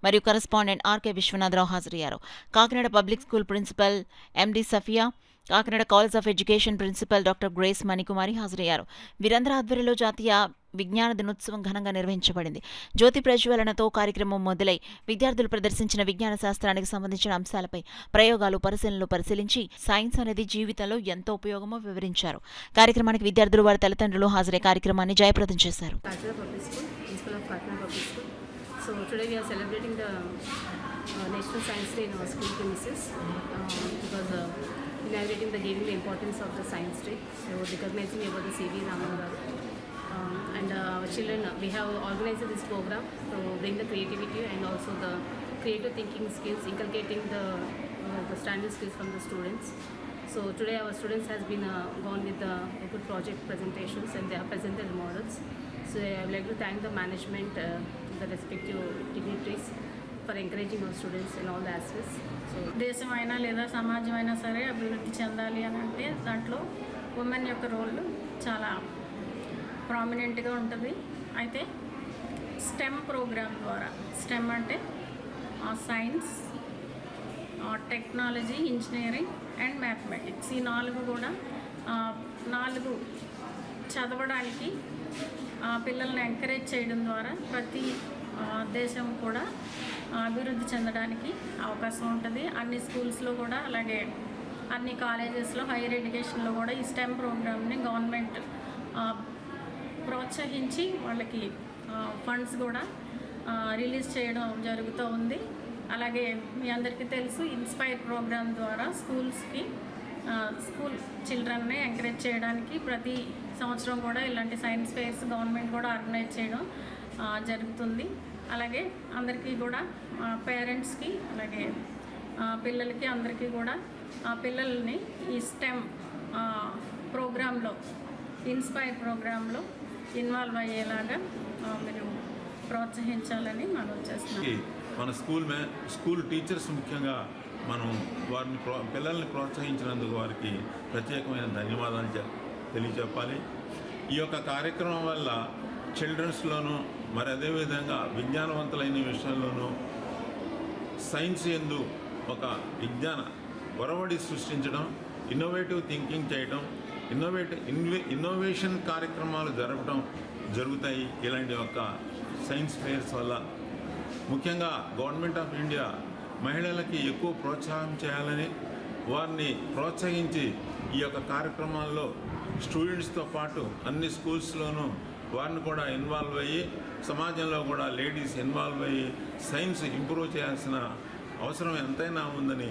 మరియు కరెస్పాండెంట్ ఆర్కే విశ్వనాథరావు హాజరయ్యారు. Kakinada public school principal MD Safiya, Kakinada college of education principal doctor Grace Manikumari హాజరయ్యారు. వీరందరి ఆధ్వర్యంలో జాతీయ విజ్ఞాన దినోత్సవం ఘనంగా నిర్వహించబడింది. జ్యోతి ప్రజ్వలనతో కార్యక్రమం మొదలై విద్యార్థులు ప్రదర్శించిన విజ్ఞాన శాస్త్రానికి సంబంధించిన అంశాలపై ప్రయోగాలు, పరిశీలనలు పరిశీలించి సైన్స్ అనేది జీవితంలో ఎంతో ఉపయోగమో వివరించారు. కార్యక్రమానికి విద్యార్థులు, వారి తల్లిదండ్రులు హాజరై కార్యక్రమాన్ని జయప్రదం చేశారు. Inaugurating giving the importance of the science day, so recognizing about the C.V. Raman garu, and our children, we have organized this program to bring the creativity and also the creative thinking skills, inculcating the standard skills from the students. So today our students has been gone with a good project presentations and they have presented models. So I would like to thank the management, the respective dignitaries for encouraging our students in all the aspects. దేశమైనా లేదా సమాజమైనా సరే అభివృద్ధి చెందాలి అని అంటే దాంట్లో women యొక్క role చాలా ప్రామినెంట్గా ఉంటుంది. అయితే స్టెమ్ ప్రోగ్రామ్ ద్వారా, స్టెమ్ అంటే science, technology, engineering and mathematics, ఈ 4 కూడా 4 చదవడానికి పిల్లల్ని ఎంకరేజ్ చేయడం ద్వారా ప్రతి దేశం కూడా అభివృద్ధి చెందడానికి అవకాశం ఉంటుంది. అన్ని స్కూల్స్లో కూడా, అలాగే అన్ని కాలేజెస్లో, హైయర్ ఎడ్యుకేషన్లో కూడా ఈ స్టెమ్ ప్రోగ్రామ్ని గవర్నమెంట్ ప్రోత్సహించి వాళ్ళకి ఫండ్స్ కూడా రిలీజ్ చేయడం జరుగుతూ ఉంది. అలాగే మీ అందరికీ తెలుసు, ఇన్స్పైర్ ప్రోగ్రామ్ ద్వారా స్కూల్ చిల్డ్రన్ని ఎంకరేజ్ చేయడానికి ప్రతి సంవత్సరం కూడా ఇలాంటి సైన్స్ ఫెయిర్స్ గవర్నమెంట్ కూడా ఆర్గనైజ్ చేయడం జరుగుతుంది. అలాగే అందరికీ కూడా, పేరెంట్స్కి, అలాగే పిల్లలకి, అందరికీ కూడా పిల్లల్ని ఈ స్టెమ్ ప్రోగ్రాంలో, ఇన్స్పైర్ ప్రోగ్రాంలో ఇన్వాల్వ్ అయ్యేలాగా మీరు ప్రోత్సహించాలని మనం చేస్తున్నాం. మన స్కూల్ టీచర్స్ ముఖ్యంగా మనం వారిని పిల్లల్ని ప్రోత్సహించినందుకు వారికి ప్రత్యేకమైన ధన్యవాదాలు తెలియజెప్పాలి. ఈ యొక్క కార్యక్రమం వల్ల చిల్డ్రన్స్లోనూ, మరి అదేవిధంగా విజ్ఞానవంతులైన విషయంలోనూ సైన్స్ యందు ఒక విజ్ఞాన ఒరవడి సృష్టించడం, ఇన్నోవేటివ్ థింకింగ్ చేయడం, ఇన్నోవేషన్ కార్యక్రమాలు జరుగుతాయి ఇలాంటి ఒక సైన్స్ ఫెయిర్స్ వల్ల. ముఖ్యంగా గవర్నమెంట్ ఆఫ్ ఇండియా మహిళలకి ఎక్కువ ప్రోత్సాహం చేయాలని, వారిని ప్రోత్సహించి ఈ యొక్క కార్యక్రమాల్లో స్టూడెంట్స్తో పాటు అన్ని స్కూల్స్లోనూ వారిని కూడా ఇన్వాల్వ్ అయ్యి, సమాజంలో కూడా లేడీస్ ఇన్వాల్వ్ అయ్యి సైన్స్ ఇంప్రూవ్ చేయాల్సిన అవసరం ఎంతైనా ఉందని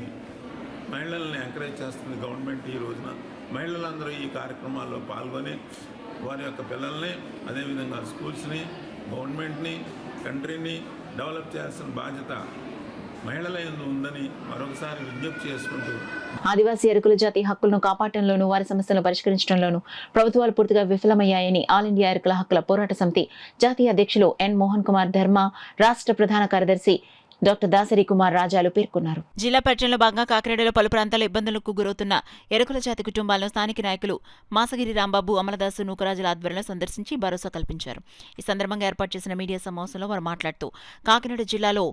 మహిళల్ని ఎంకరేజ్ చేస్తుంది గవర్నమెంట్. ఈ రోజున మహిళలందరూ ఈ కార్యక్రమాల్లో పాల్గొని వారి యొక్క పిల్లల్ని, అదేవిధంగా స్కూల్స్ని, గవర్నమెంట్ని, కంట్రీని డెవలప్ చేయాల్సిన బాధ్యత మహిళల యందు ఉందని మరొకసారి విజ్ఞప్తి చేసుకుంటూ ఆదివాసీ ఎరుకుల జాతి హక్కులను కాపాడటంలోనూ వారి సమస్యలను పరిష్కరించడంలోనూ ప్రభుత్వాలు పూర్తిగా విఫలమయ్యాయని ఆల్ ఇండియా ఎరుకుల హక్కుల పోరాట సమితి జాతీయ అధ్యక్షులు ఎన్ మోహన్ కుమార్ ధర్మ, రాష్ట్ర ప్రధాన కార్యదర్శి డాక్టర్ దాసరి కుమార్ రాజాలు పేర్కొన్నారు. జిల్లా పర్యటనలో భాగంగా కాకినాడలో పలు ప్రాంతాల్లో ఇబ్బందులకు గురవుతున్న ఎరుకుల జాతి కుటుంబాలను స్థానిక నాయకులు మాసగిరి రాంబాబు, అమలదాసు, నూకరాజుల ఆధ్వర్యంలో సందర్శించి భరోసా కల్పించారు. ఈ సందర్భంగా ఏర్పాటు చేసిన మీడియా సమావేశంలో వారు మాట్లాడుతూ కాకినాడ జిల్లాలో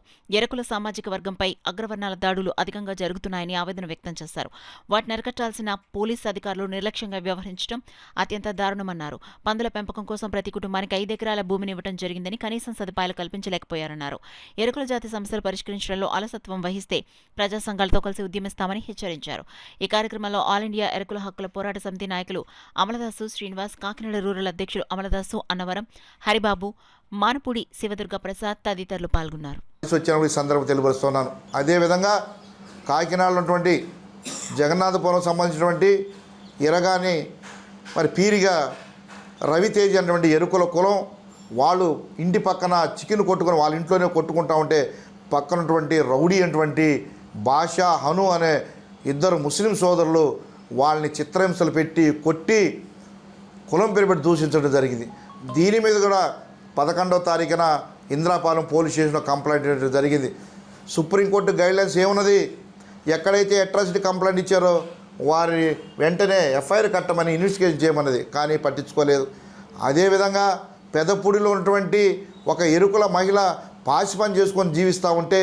ఎరుకుల సామాజిక వర్గంపై అగ్రవర్ణాల దాడులు అధికంగా జరుగుతున్నాయని ఆవేదన వ్యక్తం చేశారు. వాటిని అరికట్టాల్సిన పోలీసు అధికారులు నిర్లక్ష్యంగా వ్యవహరించడం అత్యంత దారుణమన్నారు. పందుల పెంపకం కోసం ప్రతి కుటుంబానికి 5 ఎకరాల భూమిని ఇవ్వడం జరిగిందని కనీసం సదుపాయాలు కల్పించలేకపోయారన్నారు. ఎరుకుల జాతి సమస్యలు పరిష్కరించడంలో అలసత్వం వహిస్తే ప్రజా సంఘాలతో కలిసి ఉద్యమిస్తామని హెచ్చరించారు. ఈ కార్యక్రమంలో ఆల్ ఇండియా ఎరుకుల హక్కుల పోరాట సమితి నాయకులు అమలదాసు శ్రీనివాస్, కాకినాడ రూరల్ అధ్యక్షులు అమలదాసు అన్నవరం, హరిబాబు, మానపూడి శివదుర్గ ప్రసాద్ తదితరులు పాల్గొన్నారు. సందర్భం తెలియపరుస్తున్నాను. అదేవిధంగా కాకినాడలో ఉన్నటువంటి జగన్నాథపురం సంబంధించినటువంటి ఇరగాని మరి పీరిగా రవితేజ్ అనేటువంటి ఎరుకుల కులం వాళ్ళు ఇంటి పక్కన చికెన్ కొట్టుకొని వాళ్ళ ఇంట్లోనే కొట్టుకుంటా ఉంటే పక్కనటువంటి రౌడీ అటువంటి బాషా, హను అనే 2 ముస్లిం సోదరులు వాళ్ళని చిత్రహింసలు పెట్టి కొట్టి కులం పేరు పెట్టి దూషించడం జరిగింది. దీని మీద కూడా 11వ తారీఖున ఇంద్రాపాలెం పోలీస్ స్టేషన్లో కంప్లైంట్ ఇవ్వడం జరిగింది. సుప్రీంకోర్టు గైడ్లైన్స్ ఏమున్నది, ఎక్కడైతే అట్రాసిటీ కంప్లైంట్ ఇచ్చారో వారి వెంటనే ఎఫ్ఐఆర్ కట్టమని ఇన్వెస్టిగేషన్ చేయమన్నది, కానీ పట్టించుకోలేదు. అదేవిధంగా పెదపూడిలో ఉన్నటువంటి ఒక ఎరుకుల మహిళ పాసి పని చేసుకొని జీవిస్తూ ఉంటే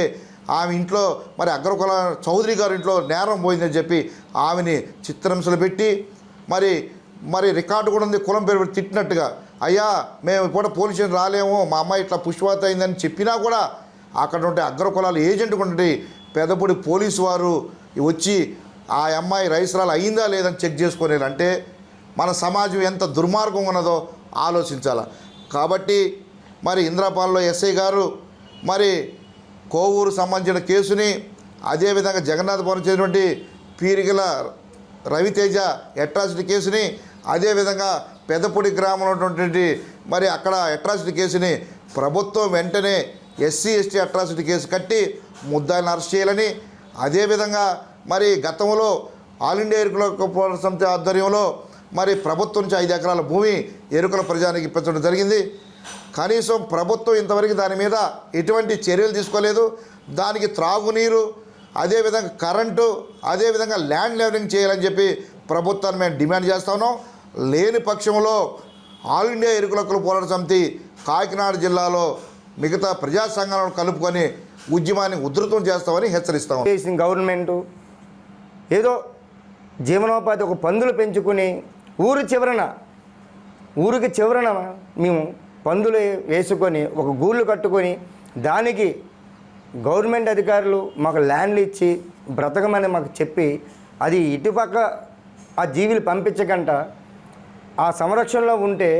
ఆమె ఇంట్లో మరి అగ్రకుల చౌదరి గారి ఇంట్లో నేరం పోయిందని చెప్పి ఆమెని చిత్రహింసలు పెట్టి మరి రికార్డు కూడా ఉంది, కులం పేరు తిట్టినట్టుగా. అయ్యా మేము ఇప్పుడు పోలీస్ స్టేషన్ రాలేము, మా అమ్మాయి ఇట్లా పుష్పవత అయిందని చెప్పినా కూడా అక్కడ ఉంటే అగ్రకులాలు ఏజెంట్ ఉంటే పెదపూడి పోలీసు వారు వచ్చి ఆ అమ్మాయి రైసరాలు అయిందా లేదని చెక్ చేసుకునేది. అంటే మన సమాజం ఎంత దుర్మార్గం ఉన్నదో ఆలోచించాలి. కాబట్టి మరి ఇంద్రాపాలెంలో ఎస్ఐ గారు మరి కోవూరు సంబంధించిన కేసుని, అదేవిధంగా జగన్నాథపురం చేసినటువంటి పీరిగల రవితేజ అట్రాసిటీ కేసుని, అదేవిధంగా పెదపూడి గ్రామంలో ఉన్నటువంటి మరి అక్కడ అట్రాసిటీ కేసుని ప్రభుత్వం వెంటనే ఎస్సీ ఎస్టీ అట్రాసిటీ కేసు కట్టి ముద్దాయిలను అరెస్ట్ చేయాలని, అదేవిధంగా మరి గతంలో ఆల్ ఇండియా ఎరుకుల పోరాట సమితి ఆధ్వర్యంలో మరి ప్రభుత్వం నుంచి 5 ఎకరాల భూమి ఎరుకుల ప్రజానికి ఇప్పించడం జరిగింది. కనీసం ప్రభుత్వం ఇంతవరకు దాని మీద ఎటువంటి చర్యలు తీసుకోలేదు. దానికి త్రాగునీరు, అదేవిధంగా కరెంటు, అదేవిధంగా ల్యాండ్ లెవలింగ్ చేయాలని చెప్పి ప్రభుత్వాన్ని మేము డిమాండ్ చేస్తా ఉన్నాం. లేని పక్షంలో ఆల్ ఇండియా ఎరుకుల హక్కుల పోరాట సమితి కాకినాడ జిల్లాలో మిగతా ప్రజా సంఘాలను కలుపుకొని ఉద్యమాన్ని ఉధృతం చేస్తామని హెచ్చరిస్తాం. గవర్నమెంటు ఏదో జీవనోపాధి ఒక పందులు పెంచుకుని ఊరికి చివరన మేము పందులు వేసుకొని ఒక గూళ్ళు కట్టుకొని దానికి గవర్నమెంట్ అధికారులు మాకు ల్యాండ్లు ఇచ్చి బ్రతకమని మాకు చెప్పి అది ఇటుపక్క ఆ జీవులు పంపించకుండా ఆ సంరక్షణలో ఉంటే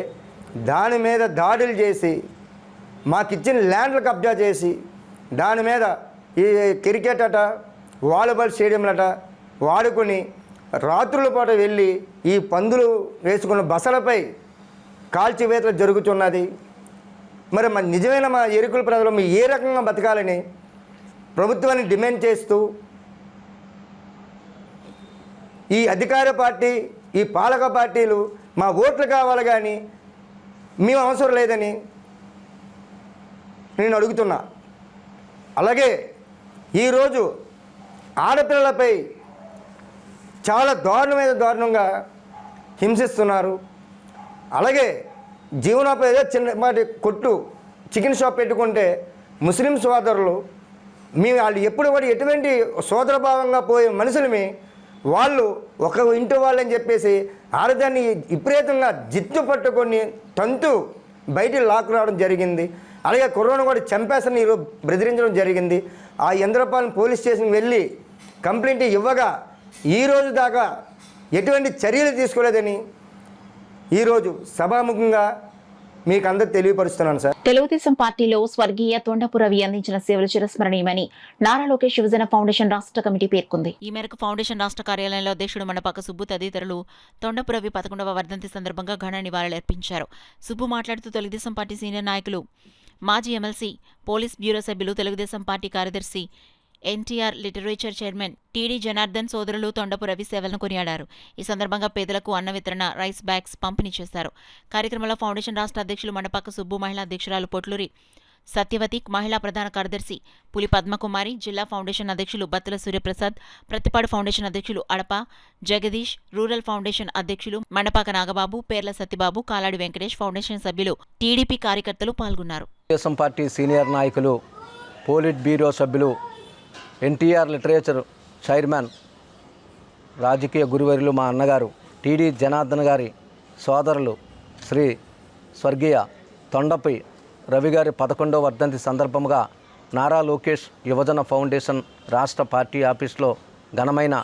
దాని మీద దాడులు చేసి మాకిచ్చిన ల్యాండ్లు కబ్జా చేసి దాని మీద ఈ క్రికెట్ అట, వాలీబాల్ స్టేడియంలట వాడుకొని రాత్రుల పాటు వెళ్ళి ఈ పందులు వేసుకున్న బసలపై కాల్చివేతలు జరుగుతున్నది. మరి నిజమైన మా ఎరుకుల ప్రజలు మీ ఏ రకంగా బతకాలని ప్రభుత్వాన్ని డిమాండ్ చేస్తూ ఈ అధికార పార్టీ, ఈ పాలక పార్టీలు మా ఓట్లు కావాలి కానీ మేము అవసరం లేదని నేను అడుగుతున్నా. అలాగే ఈరోజు ఆడపిల్లలపై చాలా దారుణంగా హింసిస్తున్నారు. అలాగే జీవనోపాధి ఏదో చిన్నపాటి కొట్టు, చికెన్ షాప్ పెట్టుకుంటే ముస్లిం సోదరులు మేము వాళ్ళు ఎప్పుడు కూడా ఎటువంటి సోదరభావంగా పోయే మనుషులమి వాళ్ళు ఒక ఇంటి వాళ్ళని చెప్పేసి ఆడదాన్ని విపరీతంగా జిత్తు పట్టుకొని తంతు బయటికి లాక్ రావడం జరిగింది. అలాగే కరోనా కూడా చంపేసని ఈరోజు బెదిరించడం జరిగింది. ఆ ఇంద్రపాలెం పోలీస్ స్టేషన్కి వెళ్ళి కంప్లైంట్ ఇవ్వగా ఈరోజు దాకా ఎటువంటి చర్యలు తీసుకోలేదని ఈరోజు సభాముఖంగా మీకు అందరు తెలియపరుస్తున్నాను సార్. తెలుగుదేశం పార్టీలో స్వర్గీయ తొండపు రవి అందించిన సేవలు చిరస్మరణీయమని నారా లోకేష్ యువజన ఫౌండేషన్ రాష్ట్ర కమిటీ పేర్కొంది. ఈ మేరకు ఫౌండేషన్ రాష్ట్ర కార్యాలయంలో అధ్యక్షుడు మండపాక సుబ్బు తదితరులు తొండపు రవి 11వ వర్ధంతి సందర్భంగా ఘన నివాళులర్పించారు. సుబ్బు మాట్లాడుతూ తెలుగుదేశం పార్టీ సీనియర్ నాయకులు, మాజీ ఎమ్మెల్సీ, పోలీస్ బ్యూరో సభ్యులు, తెలుగుదేశం పార్టీ కార్యదర్శి, NTR literature chairman TD Janardhan సోదరులు తొండపు రవి సేవలను కొనియాడారు. ఈ సందర్భంగా పేదలకు అన్న వితరణ, రైస్ బ్యాగ్స్ పంపిణీ చేశారు. కార్యక్రమంలో ఫౌండేషన్ రాష్ట్ర అధ్యక్షులు మండపాక సుబ్బు, మహిళా అధ్యక్షురాలు పొట్లూరి సత్యవతి, మహిళా ప్రధాన కార్యదర్శి పులి పద్మకుమారి, జిల్లా ఫౌండేషన్ అధ్యక్షులు బత్తుల సూర్యప్రసాద్, ప్రతిపాడు ఫౌండేషన్ అధ్యక్షులు అడప జగదీష్, రూరల్ ఫౌండేషన్ అధ్యక్షులు మండపాక నాగబాబు, పేర్ల సత్యబాబు, కాలాడి వెంకటేష్, ఫౌండేషన్ సభ్యులు, టీడీపీ కార్యకర్తలు పాల్గొన్నారు. తెలుగుదేశం పార్టీ సీనియర్ నాయకులు, పోలిట్ బ్యూరో సభ్యులు, ఎన్టీఆర్ లిటరేచర్ చైర్మన్, రాజకీయ గురువర్యులు మా అన్నగారు టీడీ జనార్దన్ గారి సోదరులు శ్రీ స్వర్గీయ తొండపి రవి గారి 11వ వర్ధంతి సందర్భంగా నారా లోకేష్ యువజన ఫౌండేషన్ రాష్ట్ర పార్టీ ఆఫీస్లో ఘనమైన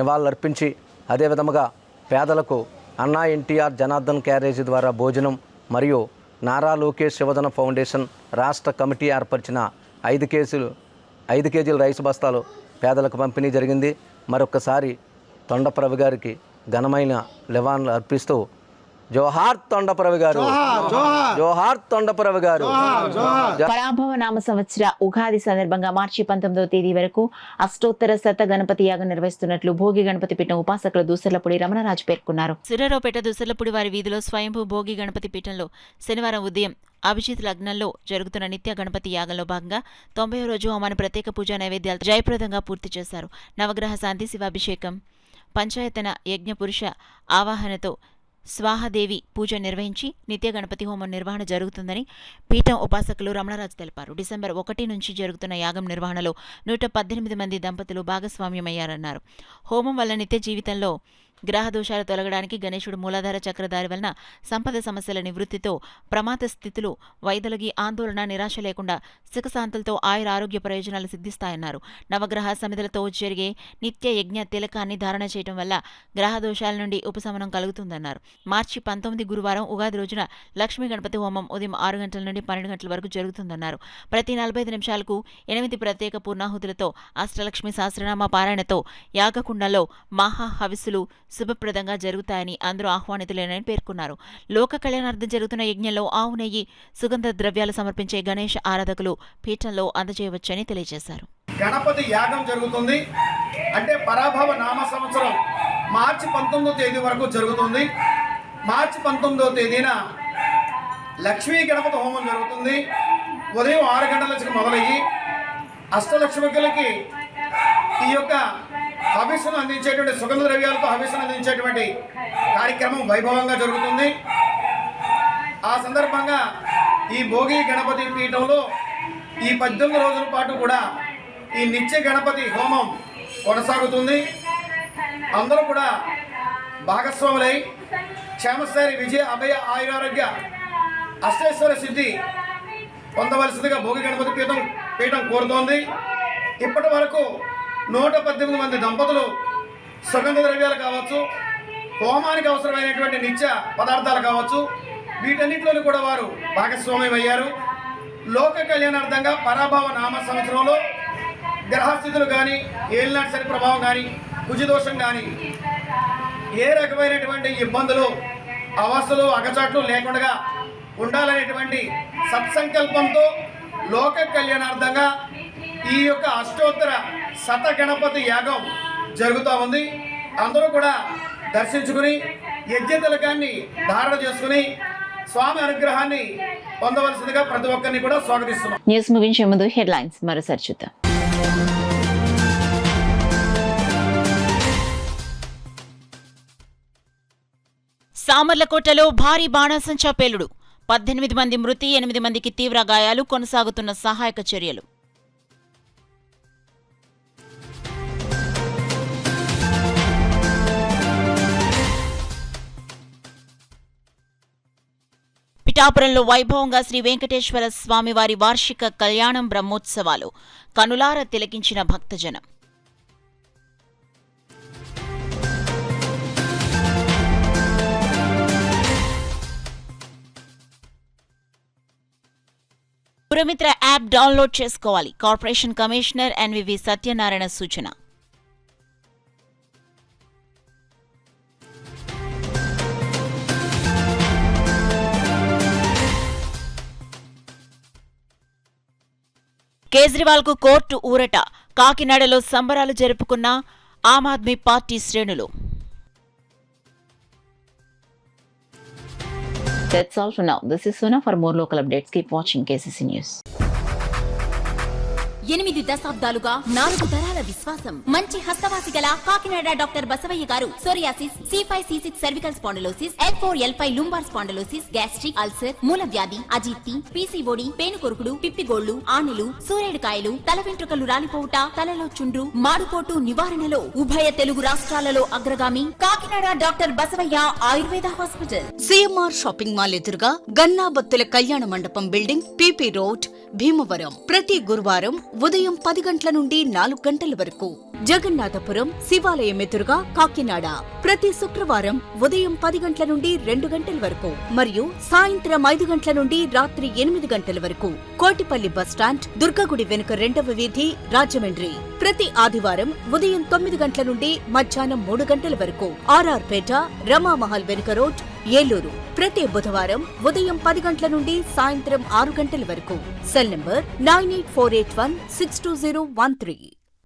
నివాళులర్పించి, అదేవిధముగా పేదలకు అన్నా ఎన్టీఆర్ జనార్దన్ క్యారేజీ ద్వారా భోజనం మరియు నారా లోకేష్ యువజన ఫౌండేషన్ రాష్ట్ర కమిటీ ఏర్పరిచిన 5 కేజీల రైసు బస్తాలు పేదలకు పంపిణీ జరిగింది. మరొక్కసారి తొండపు రవి గారికి ఘనమైన నివాళులు అర్పిస్తూ జోహార్ తొండపు రవి గారు, జోహార్ తొండపు రవి గారు. పరాభవ నామ సంవత్సర ఉగాది సందర్భంగా మార్చి 19వ తేదీ వరకు అష్టోత్తర శత గణపతి యాగం నిర్వహిస్తున్నట్లు భోగి గణపతి పీఠం ఉపాసకులు దూసర్లపూడి రమణరాజు పేర్కొన్నారు. సిరరావుపేట దూసర్లపూడి వారి వీధిలో స్వయంభూ భోగి గణపతి పీఠంలో శనివారం ఉదయం అభిజిత్ లగ్నంలో జరుగుతున్న నిత్య గణపతి యాగంలో భాగంగా 90వ రోజు హోమాన్ని ప్రత్యేక పూజా నైవేద్యాలు జయప్రదంగా పూర్తి చేశారు. నవగ్రహ శాంతి శివాభిషేకం, పంచాయతన యజ్ఞ పురుష ఆవాహనతో స్వాహదేవి పూజ నిర్వహించి నిత్య గణపతి హోమం నిర్వహణ జరుగుతుందని పీఠం ఉపాసకులు రమణరాజు తెలిపారు. డిసెంబర్ 1 నుంచి జరుగుతున్న యాగం నిర్వహణలో 118 మంది దంపతులు భాగస్వామ్యమయ్యారన్నారు. హోమం వల్ల నిత్య జీవితంలో గ్రహ దోషాలు తొలగడానికి గణేశుడు మూలాధార చక్రధారి వలన సంపద సమస్యల నివృత్తితో, ప్రమాద స్థితులు వైదొలగి ఆందోళన నిరాశ లేకుండా సుఖశాంతులతో ఆయుర ఆరోగ్య ప్రయోజనాలు సిద్ధిస్తాయన్నారు. నవగ్రహ సమిధులతో జరిగే నిత్య యజ్ఞ తిలకాన్ని ధారణ చేయడం వల్ల గ్రహ దోషాల నుండి ఉపశమనం కలుగుతుందన్నారు. మార్చి 19 గురువారం ఉగాది రోజున లక్ష్మీ గణపతి హోమం ఉదయం 6 గంటల నుండి 12 గంటల వరకు జరుగుతుందన్నారు. ప్రతి 45 నిమిషాలకు 8 ప్రత్యేక పూర్ణాహుతులతో అష్టలక్ష్మి సహస్రనామ పారాయణతో యాగకుండంలో మహా హవిస్సులు శుభప్రదంగా జరుగుతాయని అందరూ ఆహ్వానితులేనని పేర్కొన్నారు. లోక కళ్యాణార్థం జరుగుతున్న యజ్ఞంలో ఆవు నెయ్యి, సుగంధ ద్రవ్యాలు సమర్పించే గణేష్ ఆరాధకులు పీఠంలో అందజేయవచ్చని తెలియజేశారు. గణపతి యాగం జరుగుతుంది. అంటే పరాభవ నామ సంవత్సరం మార్చి 19వ తేదీ వరకు జరుగుతుంది. మార్చి 19వ తేదీన లక్ష్మీ గణపతి హోమం జరుగుతుంది. ఉదయం 6 గంటల నుంచి మొదలయ్యి అష్టలక్ష్మికులకి ఈ యొక్క హవిస్సును అందించేటువంటి, సుగంధ ద్రవ్యాలతో హవిస్సును అందించేటువంటి కార్యక్రమం వైభవంగా జరుగుతుంది. ఆ సందర్భంగా ఈ భోగి గణపతి పీఠంలో ఈ 18 రోజుల పాటు కూడా ఈ నిత్య గణపతి హోమం కొనసాగుతుంది. అందరూ కూడా భాగస్వాములై క్షేమస్థైర్య, విజయ, అభయ, ఆయురారోగ్య, అష్టైశ్వర్య సిద్ధి పొందవలసిందిగా భోగి గణపతి పీఠం కోరుతోంది. ఇప్పటి వరకు 118 మంది దంపతులు సుగంధ ద్రవ్యాలు కావచ్చు, హోమానికి అవసరమైనటువంటి నిత్య పదార్థాలు కావచ్చు, వీటన్నిటిలోనూ కూడా వారు భాగస్వామ్యమయ్యారు. లోక కళ్యాణార్థంగా పరాభవ నామ సంవత్సరంలో గ్రహస్థితులు కానీ, ఏలినాటి శని ప్రభావం కానీ, కుజదోషం కానీ, ఏ రకమైనటువంటి ఇబ్బందులు, అవస్థలు, అగచాట్లు లేకుండా ఉండాలనేటువంటి సత్సంకల్పంతో లోక కళ్యాణార్థంగా ఈ యొక్క అష్టోత్తర శత గణపతి యాగం జరుగుతూ ఉంది. అందరూ కూడా దర్శించుకుని యజ్ఞ తిలకాన్ని ధారణ చేసుకుని స్వామి అనుగ్రహాన్ని పొందవలసిందిగా ప్రతి ఒక్కరిని కూడా స్వాగతిస్తున్నాం. న్యూస్ ముగించే ముందు హెడ్లైన్స్ మరోసారి చూద్దాం. సామర్లకోటలో భారీ బాణాసంచా పేలుడు, 18 మంది మృతి, 8 మందికి తీవ్ర గాయాలు, కొనసాగుతున్న సహాయక చర్యలు. పిఠాపురంలో వైభవంగా శ్రీ వెంకటేశ్వర స్వామివారి వార్షిక కళ్యాణం బ్రహ్మోత్సవాలు, కనులార తిలకించిన భక్తజనం. పురమిత్ర యాప్ డౌన్లోడ్ చేసుకోవాలి. కార్పొరేషన్ కమిషనర్ ఎన్వివి సత్యనారాయణ సూచన. కేజ్రీవాల్ కు కోర్టు ఊరట. కాకినాడలో సంబరాలు జరుపుకున్న ఆమ్ ఆద్మీ పార్టీ శ్రేణులు. That's all for now. This is Sona. For more local updates, keep watching KCC News. 8 దశాబ్దాలుగా 4 తరాల విశ్వాసం. మంచి హస్తవాసి గల కాకినాడ డాక్టర్ బసవయ్య గారు psoriasis, C5C6 cervical spondylosis, L4L5 lumbar spondylosis, gastric ulcer, మూల వ్యాధి, అజీర్తి, PCOD, పేనుకొరుకుడు, పిప్పిగోళ్లు, ఆనెలు, సూరేడుకాయలు, తల వెంట్రుకలు రాలిపోవుట, తలలో చుండ్రు, మాడుకోటు నివారణలో ఉభయ తెలుగు రాష్ట్రాలలో అగ్రగామి Kakinada doctor Basavayya Ayurveda hospital. CMR shopping mall ఎదురుగా గన్నాబత్తుల కళ్యాణ మండపం బిల్డింగ్, PP రోడ్, భీమవరం. ప్రతి గురువారం ఉదయం 10 గంటల నుండి 4 గంటల వరకు. జగన్నాథపురం శివాలయం ఎదురుగా కాకినాడ ప్రతి శుక్రవారం ఉదయం 10 గంటల నుండి 2 గంటల వరకు మరియు సాయంత్రం 5 గంటల నుండి రాత్రి 8 గంటల వరకు. కోటిపల్లి బస్టాండ్, దుర్గగుడి వెనుక 2వ వీధి, రాజమండ్రి ప్రతి ఆదివారం ఉదయం 9 గంటల నుండి మధ్యాహ్నం 3 గంటల వరకు. RR పేట, రమామహల్ వెనుక రోడ్, ఏలూరు ప్రతి బుధవారం ఉదయం 10 గంటల నుండి సాయంత్రం 6 గంటల వరకు. Cell number 9848162013.